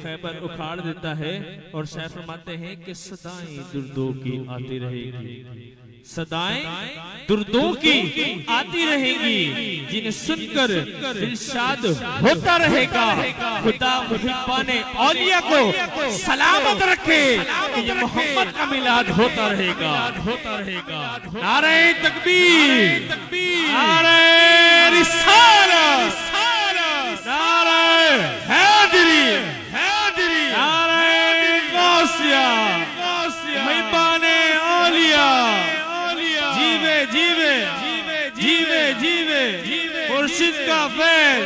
खैबर उखाड़ देता है। और शायर फरमाते हैं कि सदाएं दुर्दों की आती रहेगी, सदाएं दुर्दों की आती रहेगी, जिन्हें सुनकर दिलशाद होता रहेगा। खुदा मुहिब्बाने औलिया को सलामत रखे कि ये मोहम्मद का मिलाद होता रहेगा। नारे तकबीर, नारे रिसालत, नारे हैदरी, नारे गौसिया, मुहिब्बाने औलिया, जीवे जीवे जीवे जीवे मुर्शिद का फैल,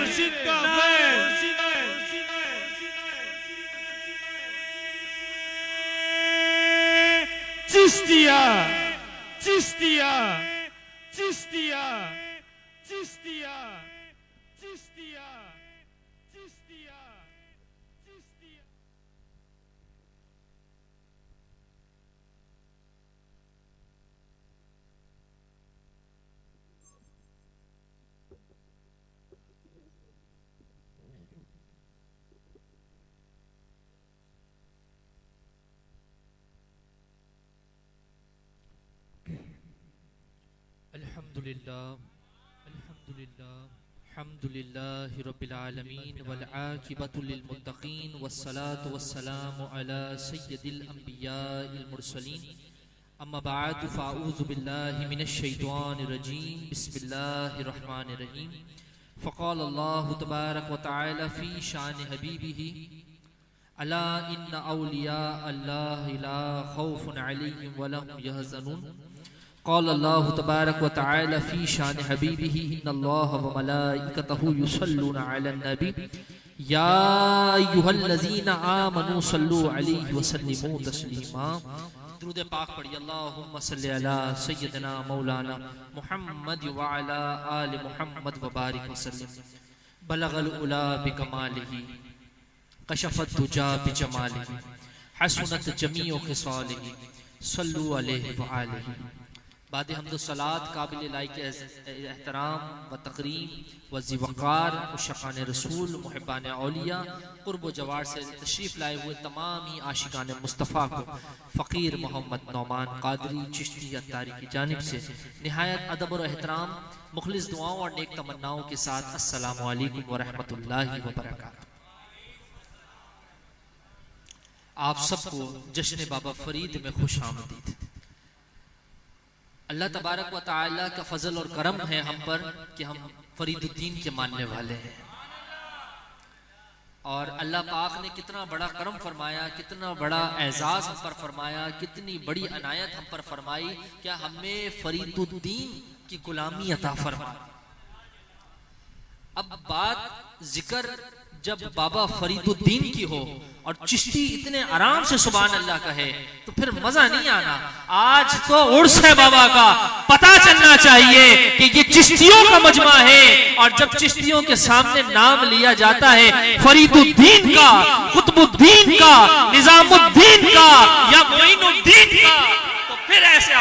चिश्तिया चिश्तिया चिश्तिया चिश्तिया चिश्तिया चिश्तिया चिश्तिया। अल्हम्दुलिल्लाह रब्बिल आलमीन वल आकिबतु लिल मुत्तकीन वस्सलातु वस्सलामु अला सय्यदिल अंबियाइल मुरसलीन। अम्मा बाद फ़अऊज़ु बिल्लाहि मिनश शैतानिर रजीम। बिस्मिल्लाहिर रहमानिर रहीम। फ़क़ाल अल्लाहु तबारक व तआला फ़ी शान हबीबिही अला इन्न औलिया अल्लाहि ला खौफुन अलैहिम व ला हुम यहज़नून। क़ाल अल्लाहु तबारक व तआला फ़ी शान हबीबिही इन्नल्लाह व मलाइकतहु युसल्लूना अलन नबी या अय्युहल्लज़ीना आमनू सल्लु अलैहि व सल्लिमू तस्लीमा। दुरूद पाक पढ़िए। अल्लाहुम्मा सल्लि अला सय्यिदना मौलाना मुहम्मद व अला आलि मुहम्मद व बारिक व सल्लिम। बलगल उला बिकमालिही कशफत दुजा बिजमालिही हसनत जमीउ खिसालिही सल्लु अलैहि व आलिही। बाद हम्द सलात काबिल लाइक एहतराम व तकरीम व ज़िवक़ार मुशफ़ान रसूल मुहिब्बान औलिया क़ुर्ब व जवार से तशरीफ़ लाए हुए तमाम ही आशिकान मुस्तफ़ा को फ़कीर मोहम्मद नौमान क़ादरी चिश्ती अत्तारी की जानिब से निहायत अदब और एहतराम मुखलिस दुआओं और नेक तमन्नाओं के साथ अस्सलामु अलैकुम व रहमतुल्लाहि व बरकातुहू। आप सबको जश्न बाबा फरीद में खुश आमदीद। अल्लाह तबारक व तआला का फजल और करम है हम पर कि हम फरीदुद्दीन के मानने वाले हैं। और अल्लाह पाक ने कितना बड़ा करम फरमाया, कितना बड़ा एजाज हम पर फरमाया, कितनी बड़ी अनायत हम पर फरमाई। क्या हमें फरीदुद्दीन की गुलामी अता फरमाई। अब बात जिक्र जब बाबा फरीदुद्दीन की हो और चिश्ती इतने आराम से सुभान अल्लाह कहे तो फिर मजा नहीं आना। आज तो उर्स है बाबा का, पता चलना चाहिए कि ये चिश्तियों का मजमा है। और जब चिश्तियों के सामने नाम लिया जाता है फरीदुद्दीन का, कुतुबुद्दीन का, निजामुद्दीन का या मोइनुद्दीन का, तो फिर ऐसे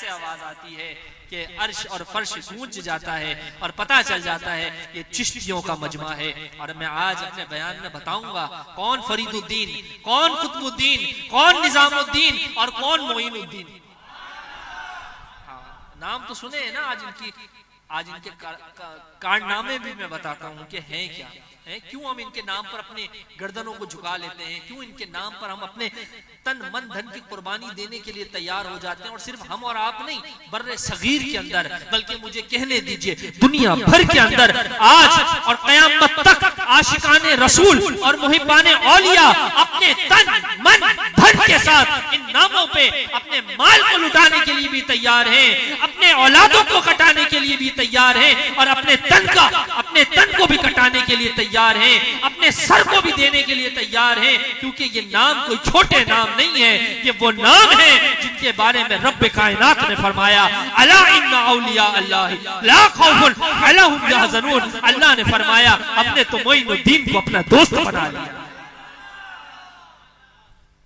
आवाज आती है कि अर्श और फर्श गूंज जाता है और पता चल जाता है ये चिश्तियों का मजमा है। और मैं आज अपने बयान में बताऊंगा कौन फरीदुद्दीन, कौन कुतुबुद्दीन, कौन निजामुद्दीन और कौन मोइनुद्दीन। नाम तो सुने हैं ना आज इनकी, आज इनके कारनामे भी मैं बताता हूं कि हैं क्या है, क्यों हम इनके नाम पर अपने गर्दनों को झुका लेते हैं, क्यों इनके नाम पर हम अपने तन मन धन की कुर्बानी देने के लिए तैयार हो जाते हैं। और सिर्फ हम और आप नहीं, बर्रे सगीर के अंदर, बल्कि मुझे कहने दीजिए दुनिया भर के अंदर आज और कयामत तक आशिकाने रसूल और मुहिब्बाने औलिया अपने तन मन धन के साथ इन नामों पे अपने माल को लुटाने के लिए भी तैयार हैं, अपने औलादों को कटाने के लिए भी तैयार हैं, और अपने तन को भी कटाने के लिए तैयार हैं, अपने सर को भी देने के लिए तैयार हैं, क्योंकि ये नाम कोई छोटे नाम नहीं है, ये वो नाम है जिनके बारे में रब्बे कायनात ने फरमाया अला इन्ना औलिया अल्लाह ला खौफुन अलैहिम यहज़नून। अल्लाह ने फरमाया हमने तो मोइनुद्दीन को अपना दोस्त बना लिया।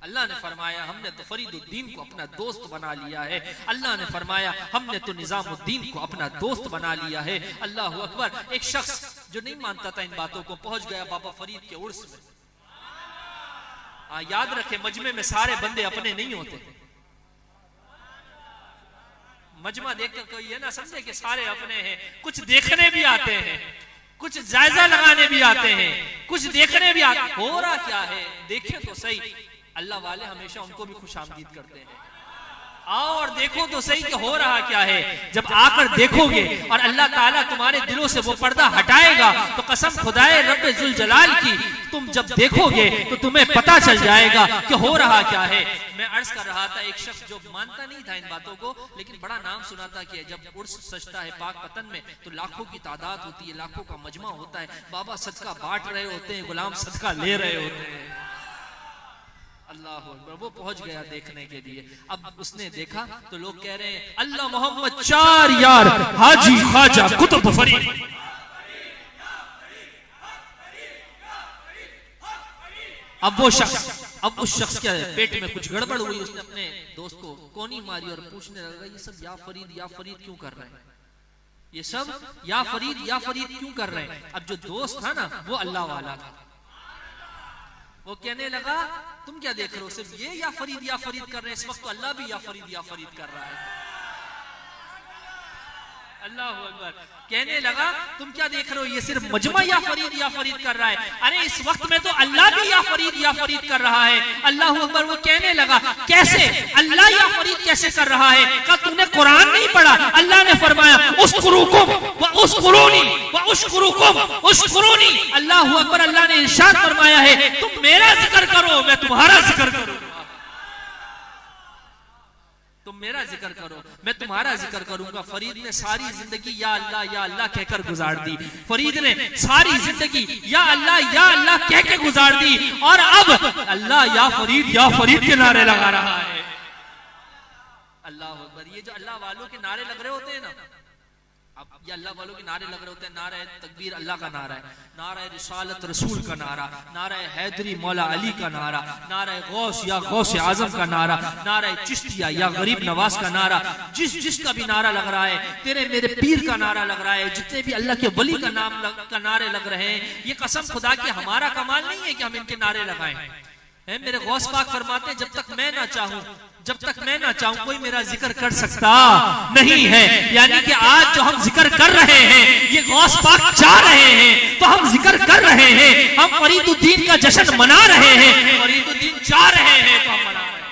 अल्लाह ने फरमाया हमने तो फरीदुद्दीन को अपना दोस्त बना लिया है। अल्लाह ने फरमाया हमने तो निजामुद्दीन को अपना दोस्त बना लिया है। अल्लाह अकबर। एक शख्स जो नहीं मानता था इन बातों को पहुंच गया बाबा फरीद के उर्स में। याद रखे मजमे में सारे बंदे अपने नहीं होते। मजमा देखकर कोई ये ना समझे कि सारे अपने हैं, कुछ देखने भी आते हैं, कुछ जायजा लगाने भी आते हैं, कुछ देखने भी आते हैं। हो रहा क्या है देखें तो सही। अल्लाह वाले हमेशा उनको भी खुशामदीद करते हैं। आओ और देखो तो सही कि हो रहा क्या है। जब आकर देखोगे और अल्लाह ताला तुम्हारे दिलों से वो पर्दा हटाएगा तो कसम खुदाए रब्बे जुल जलाल की, तुम जब देखोगे तो तुम्हें पता चल जाएगा कि हो रहा क्या है। मैं अर्ज कर रहा था, एक शख्स जो मानता नहीं था इन बातों को, लेकिन बड़ा नाम सुना था कि जब उर्स सजता है पाक पतन में तो लाखों की तादाद होती है, लाखों का मजमा होता है, बाबा सदका बांट रहे होते हैं, गुलाम सदका ले रहे होते हैं। अल्लाह अकबर। वो पहुंच गया देखने के लिए। अब उसने देखा तो लोग कह रहे हैं अल्लाह मोहम्मद चार यार हाजी ख्वाजा कुतुब फरीद। अब उस शख्स के पेट में कुछ गड़बड़ हुई। उसने अपने दोस्त को कोनी मारी और पूछने लगा ये सब या फरीद क्यों कर रहे हैं, ये सब या फरीद क्यों कर रहे हैं। अब जो दोस्त था ना वो अल्लाह वाला था। वो कहने लगा तुम क्या देख रहे हो, सिर्फ ये या फरीद कर रहे हैं, इस वक्त तो अल्लाह भी या फरीद कर रहा है। अल्लाह अकबर। कहने लगा तुम क्या देख रहे हो, ये सिर्फ मजमा या फरीद कर रहा है। अरे इस वक्त में तो अल्लाह भी या फरीद कर रहा है। अल्लाह अकबर। वो कहने लगा कैसे अल्लाह या फरीद कैसे कर रहा है। कहा तूने कुरान नहीं पढ़ा। अल्लाह ने फरमाया उस्कुरुकुम व उस्कुरूनी व उस्कुरुकुम उस्कुरूनी। अल्लाह अकबर। अल्लाह ने इरशाद फरमाया है तुम मेरा जिक्र करो मैं तुम्हारा जिक्र करूं, तुम मेरा जिक्र करो मैं तुम्हारा जिक्र करूंगा। फरीद ने सारी जिंदगी या अल्लाह कहकर गुजार दी। फरीद ने सारी जिंदगी या अल्लाह कह के गुजार दी। और अब अल्लाह या फरीद के नारे लगा रहा है। अल्लाह अकबर। ये जो अल्लाह वालों के नारे लग रहे होते हैं ना, अब ये अल्लाह वालों के नारे लग रहे होते हैं। नारा तकबीर अल्लाह का नारा है, नारा रिसालत रसूल का नारा, नारा हैदरी मौला अली का नारा, नारा गौस या गौस आजम का नारा, नारा चिश्तिया या गरीब नवाज का नारा, जिसका भी नारा लग रहा है, तेरे मेरे पीर का नारा लग रहा है, जितने भी अल्लाह के वली का नाम का नारे लग रहे हैं, ये कसम खुदा की हमारा कमाल नहीं है कि हम इनके नारे लगाएं। मेरे गौस पाक फरमाते जब तक मैं ना चाहूं कोई मेरा जिक्र कर सकता नहीं है। यानी कि आज जो हम जिक्र कर रहे हैं ये गौस पाक चाह रहे हैं तो हम जिक्र कर रहे हैं। हम फरीदुद्दीन का जश्न मना रहे हैं, फरीदुद्दीन चाह रहे हैं तो हम मना रहे हैं।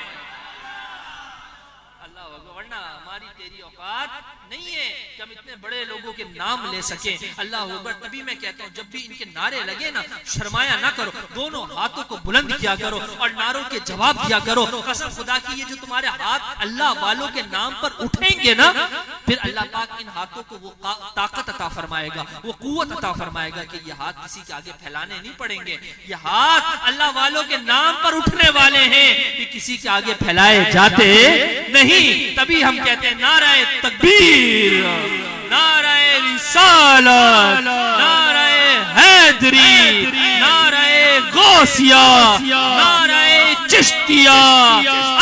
अल्लाह अकबर। वरना हमारी तेरी औकात नहीं है कि हम इतने बड़े लोगों के नाम ले सके। अल्लाह अकबर। तभी मैं कहता हूँ जब भी इनके नारे लगे ना शर्माया ना करो, दोनों हाथों को बुलंद किया करो और नारों के जवाब दिया करो। कसम खुदा की ये जो तुम्हारे हाथ अल्लाह वालों के नाम पर उठेंगे ना फिर अल्लाह पाक इन हाथों को वो ताकत अता फरमाएगा, वो कुव्वत अता फरमाएगा कि ये हाथ किसी के आगे फैलाने नहीं पड़ेंगे। ये हाथ अल्लाह वालों के नाम पर उठने वाले हैं, ये किसी के आगे फैलाए जाते नहीं। तभी हम कहते हैं नाराए तकबीर, नाराए रिसालत, नाराए हैदरी, नाराए गौसिया, नाराए चिश्तिया,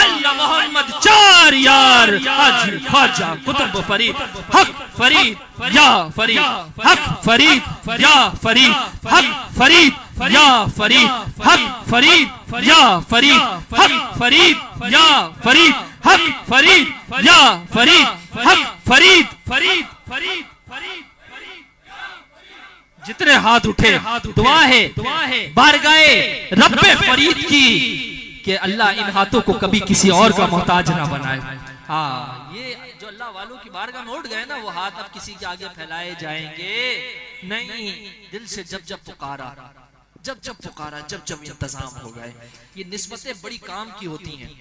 अल्लाह मोहम्मद चार यार हाजी ख्वाजा कुतुब फरीद, हक फरीद या फरीद, हक फरीद या फरीद, हक फरीद या फरीद, हक फरीद या फरीद, हक फरीद या फरीद, हक फरीद या फरीद, हक फरीद फरीद फरीद फरीद। जितने हाथ उठे दुआ है बारगाए रब्बे फरीद की कि अल्लाह इन हाथों को कभी किसी और का मोहताज ना बनाए। हाँ, ये जो अल्लाह वालों की बारगाह में उठ गए ना, वो हाथ अब किसी के आगे फैलाए जाएंगे नहीं। दिल से जब जब पुकारा, जब जब इंतजाम हो गए। ये निस्बतें बड़ी काम की होती हैं।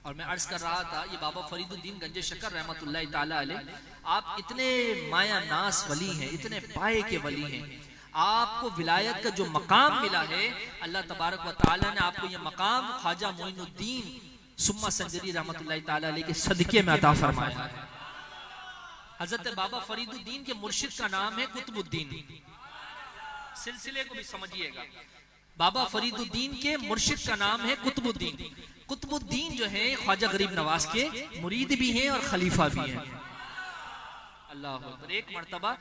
और मैं अर्ज कर रहा था, ये बाबा फरीदुद्दीन गंजे शक्कर रहमतुल्लाह ताला अलैह, आप इतने माया नास वली हैं, इतने पाए के वली हैं। आपको विलायत का जो मकाम मिला है, अल्लाह तबारक व तआला ने आपको ये मकाम ख्वाजा मोइनुद्दीन सुम्मा संजरी रहमतुल्लाह ताला अलैह के सदके में अता फरमाया है। हजरत बाबा फरीदुद्दीन के मुर्शिद का नाम है कुतुबुद्दीन। सिलसिले को भी समझिएगा, बाबा फरीदुद्दीन के मुर्शिद का नाम है कुतुबुद्दीन। कुतुबुद्दीन जो है ख्वाजा गरीब नवाज के मुरीद भी हैं और खलीफा भी हैं। अल्लाह अकबर। एक मर्तबा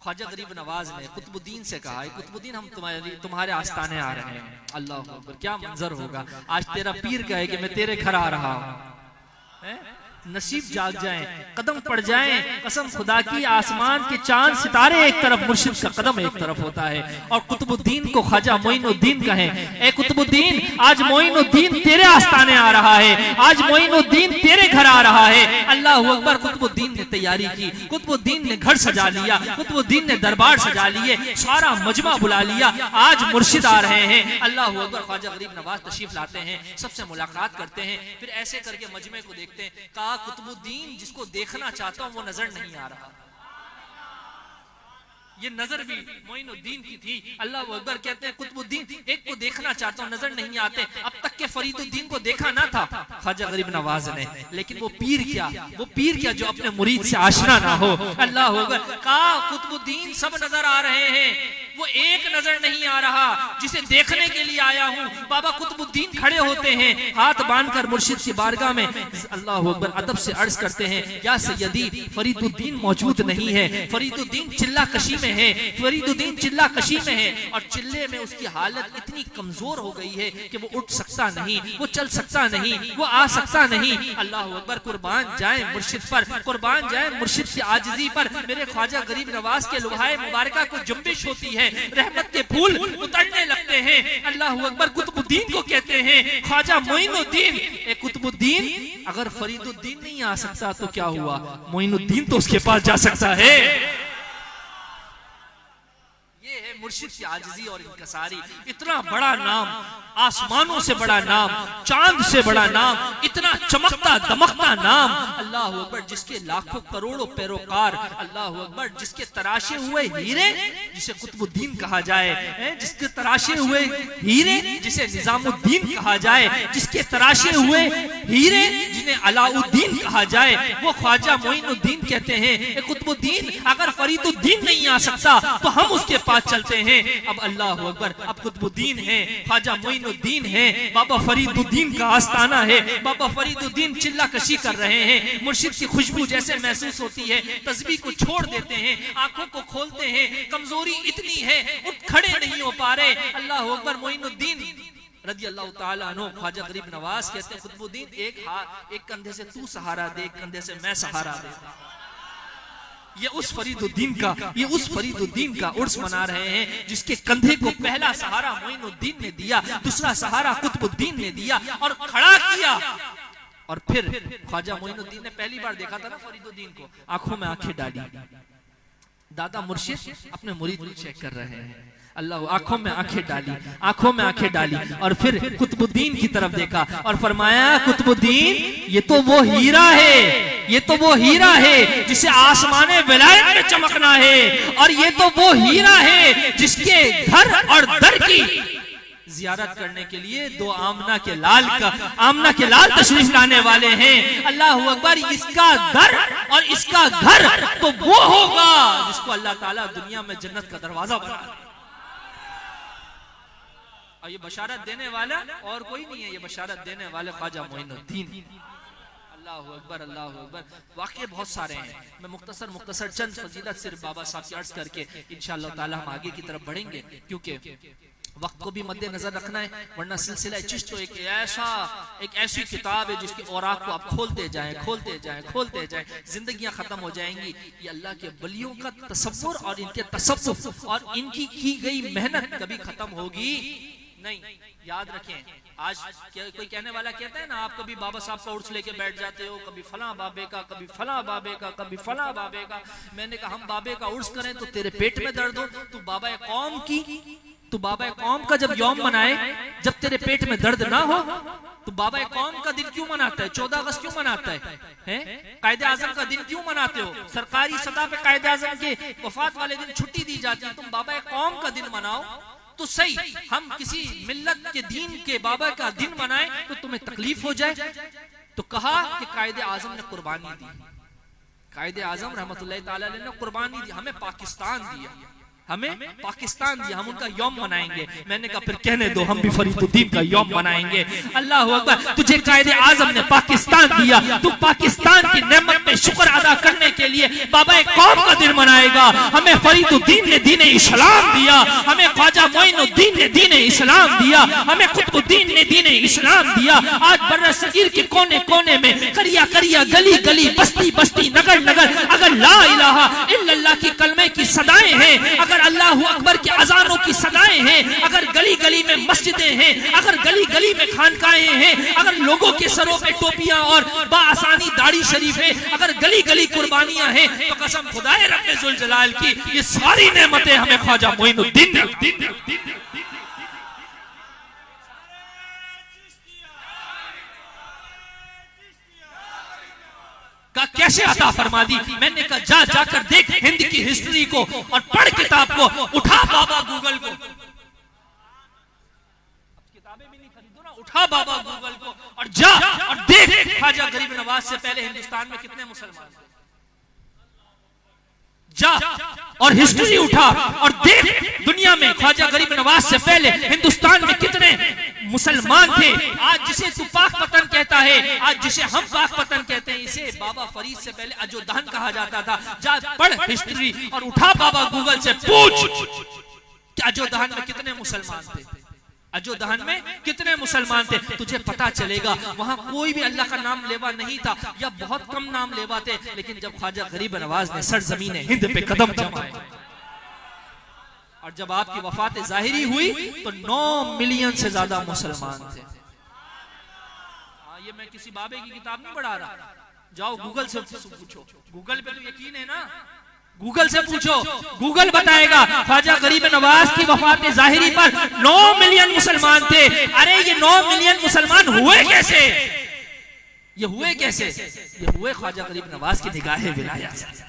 ख्वाजा गरीब नवाज ने कुतुबुद्दीन से कहा है, कुतुबुद्दीन हम तुम्हारे आस्थाने आ रहे हैं। अल्लाह अकबर, क्या मंजर होगा। आज तेरा पीर कहे कि मैं तेरे घर आ रहा हूं। नसीब जाग जाए, कदम पड़ जाए, कसम खुदा की आसमान के चांद सितारे एक तरफ, मुर्शिद का कदम एक तरफ होता है। और कुतुबुद्दीन को ख्वाजा मोइनुद्दीन कहें, ए कुतुबुद्दीन आज मोइनुद्दीन तेरे आस्थाने आ रहा है, आज मोइनुद्दीन तेरे घर आ रहा है। अल्लाह अकबर। कुतुबुद्दीन ने तैयारी की, कुतुबुद्दीन ने घर सजा लिया, कुतुबुद्दीन ने दरबार सजा लिए, सारा मजमा बुला लिया। आज मुर्शिद आ रहे हैं। अल्लाह अकबर। ख्वाजा गरीब नवाज तशरीफ लाते हैं, सबसे मुलाकात करते हैं, फिर ऐसे करके मजमे को देखते हैं। कहा कुतुबुद्दीन जिसको देखना चाहता हूं वो नजर नहीं आ रहा। ये नजर भी मोइनुद्दीन की थी। अल्लाह अकबर। कहते हैं कुतुबुद्दीन एक को देखना चाहता हूं, नजर नहीं आते। अब तक के फरीदुद्दीन को देखा ना था ख्वाजा गरीब नवाज ने, लेकिन वो पीर क्या जो अपने मुरीद से आशना ना हो। अल्लाह अकबर। कहा कुतुबुद्दीन सब नजर आ रहे हैं, वो एक नजर नहीं आ रहा जिसे देखने के लिए आया हूं। बाबा कुतुबुद्दीन खड़े होते हैं, हाथ बांधकर मुर्शिद की बारगाह में अल्लाह अकबर अदब से अर्ज करते हैं, या सैयदी फरीदुद्दीन मौजूद नहीं है। फरीदुद्दीन चिल्ला कशी में है, फरीदुद्दीन चिल्ला कशी में है, और चिल्ले में उसकी हालत इतनी कमजोर हो गई है कि वो उठ सकता नहीं, वो चल सकता नहीं, वो आ सकता नहीं। अल्लाह अकबर। कुर्बान जाए मुर्शिद पर, कुर्बान जाए मुर्शिद की आजिजी पर। मेरे ख्वाजा गरीब नवाज के लुभाए मुबारका को जुम्बिश होती है, रहमत के फूल उतरने लगते हैं। अल्लाह अकबर। कुतुबुद्दीन को कहते हैं ख्वाजा मोइनुद्दीन। ए कुतुबुद्दीन, अगर फरीदुद्दीन नहीं आ सकता तो क्या हुआ, मोइनुद्दीन तो उसके पास जा सकता है। ये है मुर्शिद की आजिजी और इनकसारी। इतना बड़ा नाम, आसमानों से बड़ा नाम, चांद से बड़ा नाम, इतना चमकता दमकता नाम। अल्लाह अकबर। जिसके लाखों करोड़ों पैरोकार। अल्लाह अकबर। जिसके तराशे हुए हीरे जिसे कुतुबुद्दीन कहा जाए, जिसके तराशे हुए हीरे जिसे निजामुद्दीन कहा जाए, जिसके तराशे हुए हीरे जिन्हें अलाउद्दीन कहा जाए, वो ख्वाजा मोइनुद्दीन कहते हैं कुतुबुद्दीन अगर फरीदुद्दीन नहीं आ सकता तो हम उसके पास चलते हैं। अब अल्लाह अकबर। अब कुतुबुद्दीन है, ख्वाजा मोइनुद्दीन है, बाबा फरीदुद्दीन का आस्थाना है। बाबा फरीदुद्दीन चिल्ला कशी कर रहे हैं, मुर्शिद की खुशबू जैसे महसूस होती है, तस्बीह को छोड़ देते हैं, आंखों को खोलते हैं, कमजोरी इतनी है उठ खड़े नहीं हो पा रहे। अल्लाह अकबर। मोइनुद्दीन रज़ी अल्लाह ताला अन्हु ख्वाजा गरीब नवाज कहते हैं कुतुबुद्दीन एक कंधे से तू सहारा दे, एक कंधे से मैं सहारा दे। ये उस फरीदुद्दीन का उर्स मना रहे हैं जिसके कंधे को पहला सहारा मोइनुद्दीन ने दिया, दूसरा सहारा कुतुबुद्दीन ने दिया और खड़ा किया। और फिर ख्वाजा मोइनुद्दीन ने पहली बार देखा था ना फरीदुद्दीन को, आंखों में आंखें डाली। दादा मुर्शिद अपने मुरीद को चेक कर रहे हैं। अल्लाह। आंखों में आंखें डाली, आंखों में आंखें डाली और फिर कुतुबुद्दीन की तरफ देखा और फरमाया कुतुबुद्दीन ये तो वो हीरा है, ये तो वो हीरा है जिसे आसमाने विलायत में चमकना है, और ये तो वो हीरा है जिसके घर और दर की जियारत करने के लिए दो आमना के लाल तशरीफ लाने वाले हैं। अल्लाह अकबर। इसका दर और इसका घर तो वो होगा जिसको अल्लाह ताला दुनिया में जन्नत का दरवाजा बना। और ये बशारत देने वाला और कोई नहीं है, ये बशारत देने वाले ख्वाजा मोइनुद्दीन। अल्लाह अकबर। अल्लाह अकबर। वाकई बहुत सारे हैं, मैं मुख्तसर चंद फजीलत सिर्फ बाबा साहब की अर्ज करके इंशाअल्लाह ताला हम आगे की तरफ बढ़ेंगे, क्योंकि वक्त को भी मद्देनजर रखना है, वरना सिलसिला चिश्त तो एक ऐसी किताब है जिसके औराक को आप खोलते जाएं, जिंदगियां खत्म हो जाएंगी। ये अल्लाह के वलियों का तसव्वुर और इनके तसव्वुफ और इनकी की गई मेहनत कभी खत्म होगी नहीं। याद रखें, आज कोई कहने वाला कहता है ना, आप कभी बाबा साहब का उर्स लेके बैठ जाते हो, कभी फला बाबे का, कभी फला बाबे का, कभी फला बाबे का। मैंने कहा हम बाबे का उर्स करें तो तेरे पेट में दर्द हो, तू बाबा कौम का जब यौम मनाए, जब तेरे पेट में दर्द ना हो, तो बाबा कौम का दिन क्यों मनाता है? 14 अगस्त क्यों मनाता है? कायदे आजम का दिन क्यों मनाते हो? सरकारी सतह पे कायदे आजम के वफात वाले दिन छुट्टी दी जाती है, तुम बाबा कौम का दिन मनाओ तो सही। हम किसी मिल्लत के दीन के बाबा का दिन मनाएं तो तुम्हें तकलीफ हो जाए। तो कहा कि कायदे आजम ने कुर्बानी दी, कायदे आजम रहमतुल्लाह ताला अलैह ने कुर्बानी दी, हमें पाकिस्तान दिया, हम उनका यौम मनाएंगे। मैंने कहा फिर कहने दो, हम भी फरीदुद्दीन का यौम मनाएंगे। अल्लाह अकबर, तुझे कायदे आजम ने पाकिस्तान दिया, तू पाकिस्तान की नेमत पे शुक्र अदा करने के लिए बाबा कौम का दिन मनाएगा। हमें फरीदुद्दीन ने दीन इस्लाम दिया, हमें ख्वाजा मोइनुद्दीन ने दीन इस्लाम दिया, हमें कुतुबुद्दीन ने दीन इस्लाम दिया। आज बर्र सगीर के कोने कोने में, करिया करिया, गली गली, बस्ती बस्ती, नगर नगर, अगर ला इलाहा इल्लल्लाह की कलमे की सदाएं हैं, अगर अल्लाह अकबर की अजानों की सदाएं हैं, अगर गली गली में मस्जिदें हैं, अगर गली गली में खानकाहें हैं, अगर लोगों के सरों पे टोपियां और बाआसानी दाढ़ी शरीफ है, अगर गली गली कुर्बानियां हैं, तो कसम खुदाए रब्बे जुल जलाल की, ये सारी नेमतें हमें ख्वाजा मोइनुद्दीन ने का कैसे अता फरमा दी। मैंने कहा जाकर देख हिंद की हिस्ट्री को और पढ़ किताब को, उठा बाबा गूगल को, किताबें भी नहीं खरीदो ना, उठा बाबा गूगल को और जा और देख ख्वाजा गरीब नवाज से पहले हिंदुस्तान में कितने मुसलमान थे। जा और हिस्ट्री उठा और देख दुनिया में ख्वाजा गरीब नवाज से पहले हिंदुस्तान में कितने मुसलमान थे। आज जिसे तू पाक पतन कहता है, आज जिसे हम पाक पतन कहते हैं, इसे बाबा फरीद से पहले अजोदहन कहा जाता था। जा पढ़ हिस्ट्री और उठा बाबा गूगल से पूछ कि अजोदहन में कितने मुसलमान थे, अजोदहन में कितने मुसलमान थे। तुझे पता चलेगा वहां कोई भी अल्लाह का नाम लेवा नहीं था, या बहुत कम नाम लेवा थे। लेकिन जब ख्वाजा गरीब नवाज ने सरजमीन हिंद पे कदम जमाए और जब आपकी वफात जाहिरी हुई तो 9 मिलियन से ज्यादा मुसलमान थे। ये मैं किसी बाबे की किताब नहीं पढ़ा रहा, जाओ गूगल से पूछो, गूगल पे तो यकीन है ना, गूगल से पूछो, गूगल बताएगा ख्वाजा गरीब नवाज की वफात जाहिरी पर 9 मिलियन मुसलमान थे। अरे ये 9 मिलियन मुसलमान हुए कैसे? ये हुए कैसे? ये हुए ख्वाजा गरीब नवाज की निगाहे विलायत।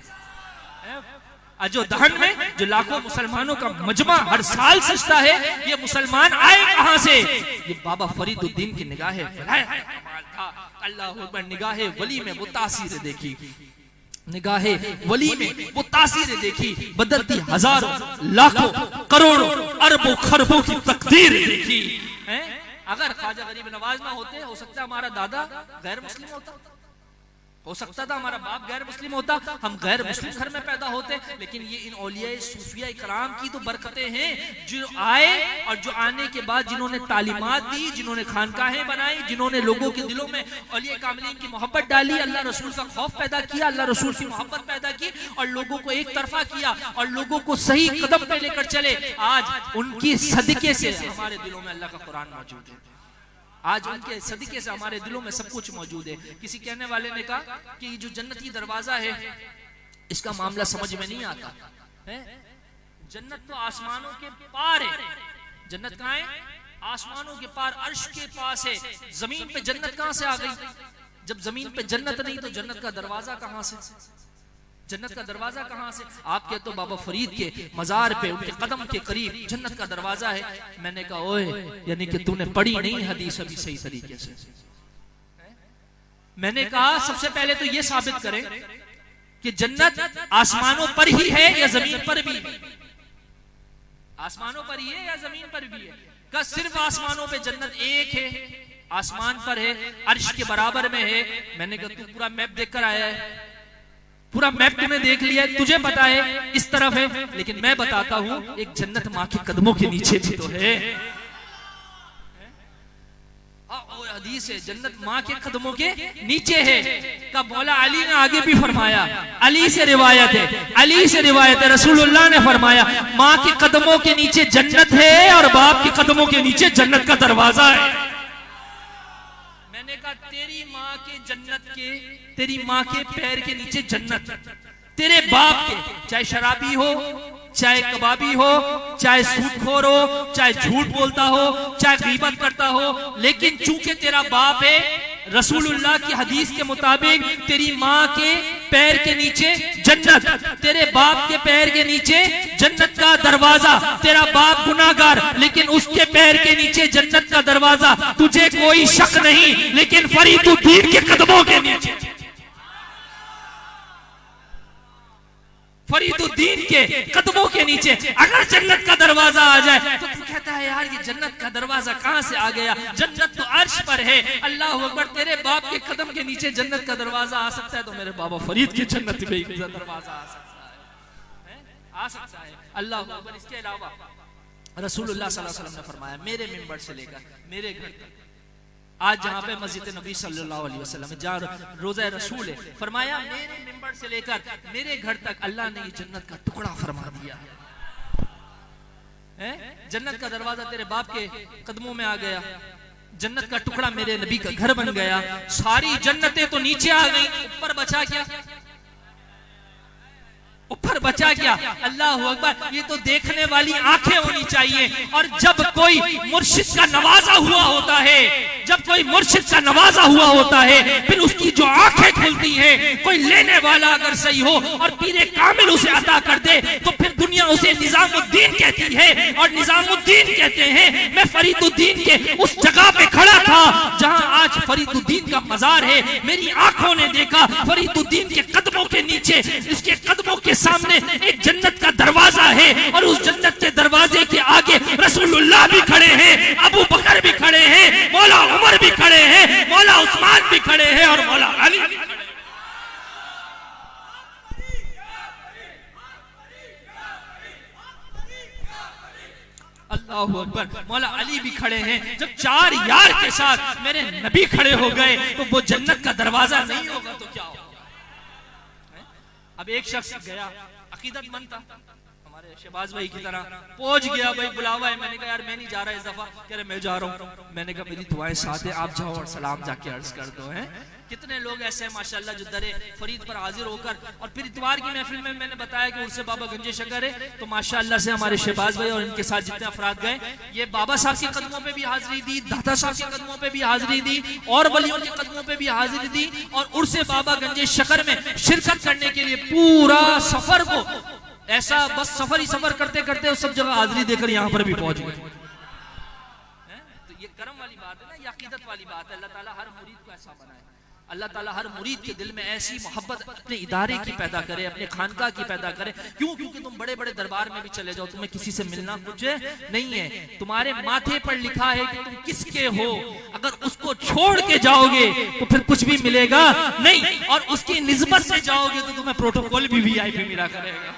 अजोदहन में जो लाखों मुसलमानों का मजमा हर साल सजता है, ये मुसलमान आए कहां से? ये बाबा फरीदुद्दीन की निगाहे विलायत का कमाल था। अल्लाह अकबर, निगाहे वली में वो तासीर देखी, निगाहे वली में वो तासीर देखी, बदलती हजारों लाखों करोड़ों अरबों खरबों की तकदीर देखी। अगर ख्वाजा गरीब नवाज ना होते, हो सकता है हमारा दादा गैर मुस्लिम होता, हो सकता था हमारा बाप गैर मुस्लिम होता, हम गैर मुस्लिम घर में पैदा होते। लेकिन ये इन औलिया सूफिया इकराम की तो बरकतें हैं, जो आए और जो आने के बाद जिन्होंने तालीमात दी, जिन्होंने खानकाहें बनाई, जिन्होंने लोगों के दिलों में औलिया कामिलीन की मोहब्बत डाली, अल्लाह रसूल का खौफ पैदा किया, अल्लाह रसूल की मोहब्बत पैदा की और लोगों को एक तरफा किया और लोगों को सही कदम पे लेकर चले। आज उनकी सदके से हमारे दिलों में अल्लाह का कुरान मौजूद है, आज उनके सदके से हमारे दिलों में सब कुछ मौजूद है। किसी कहने वाले ने कहा कि ये जो जन्नती दरवाजा है, इसका मामला समझ में नहीं आता है। जन्नत तो आसमानों के पार है, जन्नत कहाँ है? आसमानों के पार, अर्श के पास है। जमीन पे जन्नत कहां से आ गई? जब जमीन पे जन्नत नहीं तो जन्नत का दरवाजा कहां से? जन्नत का दरवाजा कहां से? आप कहते तो बाबा फरीद के मजार पे, उनके कदम के करीब जन्नत का दरवाजा है। मैंने कहा ओए, यानी कि तूने पढ़ी नहीं हदीस अभी सही तरीके से। मैंने कहा सबसे पहले तो ये साबित करें कि जन्नत आसमानों पर ही है या जमीन पर भी? आसमानों पर ही है या जमीन पर भी है? क्या सिर्फ आसमानों पे जन्नत एक है, आसमान पर है, अर्श के बराबर में है? मैंने कहा तू पूरा मैप देखकर आया है, पूरा मैप तुमने देख लिया है, तुझे पता है इस तरफ है, लेकिन मैं बताता हूं एक जन्नत माँ के कदमों के नीचे भी तो है। हदीस है जन्नत माँ के कदमों के नीचे है। का मौला अली ने आगे भी फरमाया, अली से रिवायत है, अली से रिवायत है, रसूलुल्लाह ने फरमाया माँ के कदमों के नीचे जन्नत है और बाप के कदमों के नीचे जन्नत का दरवाजा है। मैंने कहा तेरी माँ के जन्नत के, तेरी माँ के पैर के नीचे जन्नत, तेरे बाप के, चाहे शराबी हो, चाहे कबाबी हो, चाहे सूदखोर हो, चाहे झूठ बोलता हो, चाहे गीबत करता हो, लेकिन चूंकि तेरा बाप है, रसूलुल्लाह की हदीस के मुताबिक तेरी माँ के पैर के नीचे जन्नत, तेरे बाप के पैर के नीचे जन्नत का दरवाजा। तेरा बाप गुनाहगार, लेकिन उसके पैर के नीचे जन्नत का दरवाजा। तुझे कोई शक नहीं, लेकिन फरीदुद्दीन के कदमों के नीचे, फरीदुद्दीन के कदमों के नीचे अगर जन्नत का दरवाजा आ जाए तो तू कहता है यार ये जन्नत का दरवाजा कहां से आ गया? जन्नत तो अर्श पर है। अल्लाह अकबर, तेरे बाप के कदम के नीचे जन्नत का दरवाजा आ सकता है तो मेरे बाबा फरीद की जन्नत में दरवाजा आ सकता है, आ सकता है। अल्लाह अकबर। इसके अलावा रसूलुल्लाह सल्लल्लाहु अलैहि वसल्लम ने फरमाया मेरे मिंबर से लेकर मेरे घर तक, आज जहां पे मस्जिद नबी सल्लल्लाहु अलैहि वसल्लम जहां रोज़ा रसूल है, फरमाया मेरे मिंबर से लेकर मेरे घर तक अल्लाह ने ये जन्नत का टुकड़ा फरमा दिया है। जन्नत का दरवाजा तेरे बाप के कदमों में आ गया, जन्नत का टुकड़ा मेरे नबी का घर बन गया। सारी जन्नतें तो नीचे आ गई, ऊपर बचा क्या? ऊपर बचा क्या? अल्लाह अकबर। ये तो देखने वाली आंखें होनी चाहिए। और जब कोई मुर्शिद का नवाजा हुआ होता है, जब कोई मुर्शिद का नवाजा हुआ होता है, फिर उसकी जो आंखें खुलती हैं, कोई लेने वाला अगर सही हो और पीरे कामिल उसे अता कर दे तो फिर दुनिया उसे निजामुद्दीन कहती है। और निजामुद्दीन कहते हैं मैं फरीदुद्दीन के उस जगह पे खड़ा था जहां आज फरीदुद्दीन का मजार है। मेरी आंखों ने देखा फरीदुद्दीन के कदमों के नीचे, इसके कदमों के सामने एक जन्नत का दरवाजा है और उस जन्नत के दरवाजे के आगे रसूलुल्लाह भी खड़े हैं, अबू बकर भी खड़े हैं, मौला उमर भी खड़े हैं, मौला उस्मान भी खड़े हैं और मौला अली भी खड़े हैं। अल्लाहू अकबर। मौला अली भी खड़े हैं। जब चार यार के साथ मेरे नबी खड़े हो गए तो वो जन्नत का दरवाजा नहीं होगा तो क्या होगा? अब एक शख्स गया, अकीदतमंद था, हमारे शहबाज भाई की तरह पहुंच गया, भाई बुलावा है। मैंने कहा यार मैं नहीं जा रहा इस दफा। कह रहे मैं जा रहा हूँ। मैंने कहा मेरी दुआएं साथ है, आप जाओ और सलाम जाके अर्ज कर दो। हैं कितने लोग ऐसे हैं माशाल्लाह जो दरे फरीद पर हाजिर होकर, और फिर इतवार की महफिल में मैंने बताया कि उनसे बाबा गंजे शकर है, तो माशाल्लाह से हमारे शहबाज भाई और इनके साथ जितने अफराद गए, ये बाबा साहब के कदमों पे भी हाजिरी दी, दादा साहब के कदमों पे भी हाजिरी दी और वलियों के कदमों पे भी हाजिरी दी। और उर्से बाबा गंजे शकर में शिरकत करने के लिए पूरा सफर को ऐसा बस सफर ही सफर करते करते सब जगह हाजिरी देकर यहाँ पर भी पहुंच गए। तो ये करम वाली बात है ना, ये अकीदत वाली बात है। अल्लाह ताला हर मुरीद को ऐसा बनाए, अल्लाह ताला हर मुरीद के दिल में ऐसी मोहब्बत अपने इदारे की पैदा करे, अपने खानका की पैदा करे। क्यों? क्योंकि तुम बड़े बड़े दरबार में भी चले जाओ, तुम्हें किसी से मिलना कुछ नहीं है, तुम्हारे माथे पर लिखा है कि तुम किसके हो। अगर उसको छोड़ के जाओगे तो फिर कुछ भी मिलेगा नहीं, और उसकी निस्बत से जाओगे तो तुम्हें प्रोटोकॉल भी VIP मिला करेगा।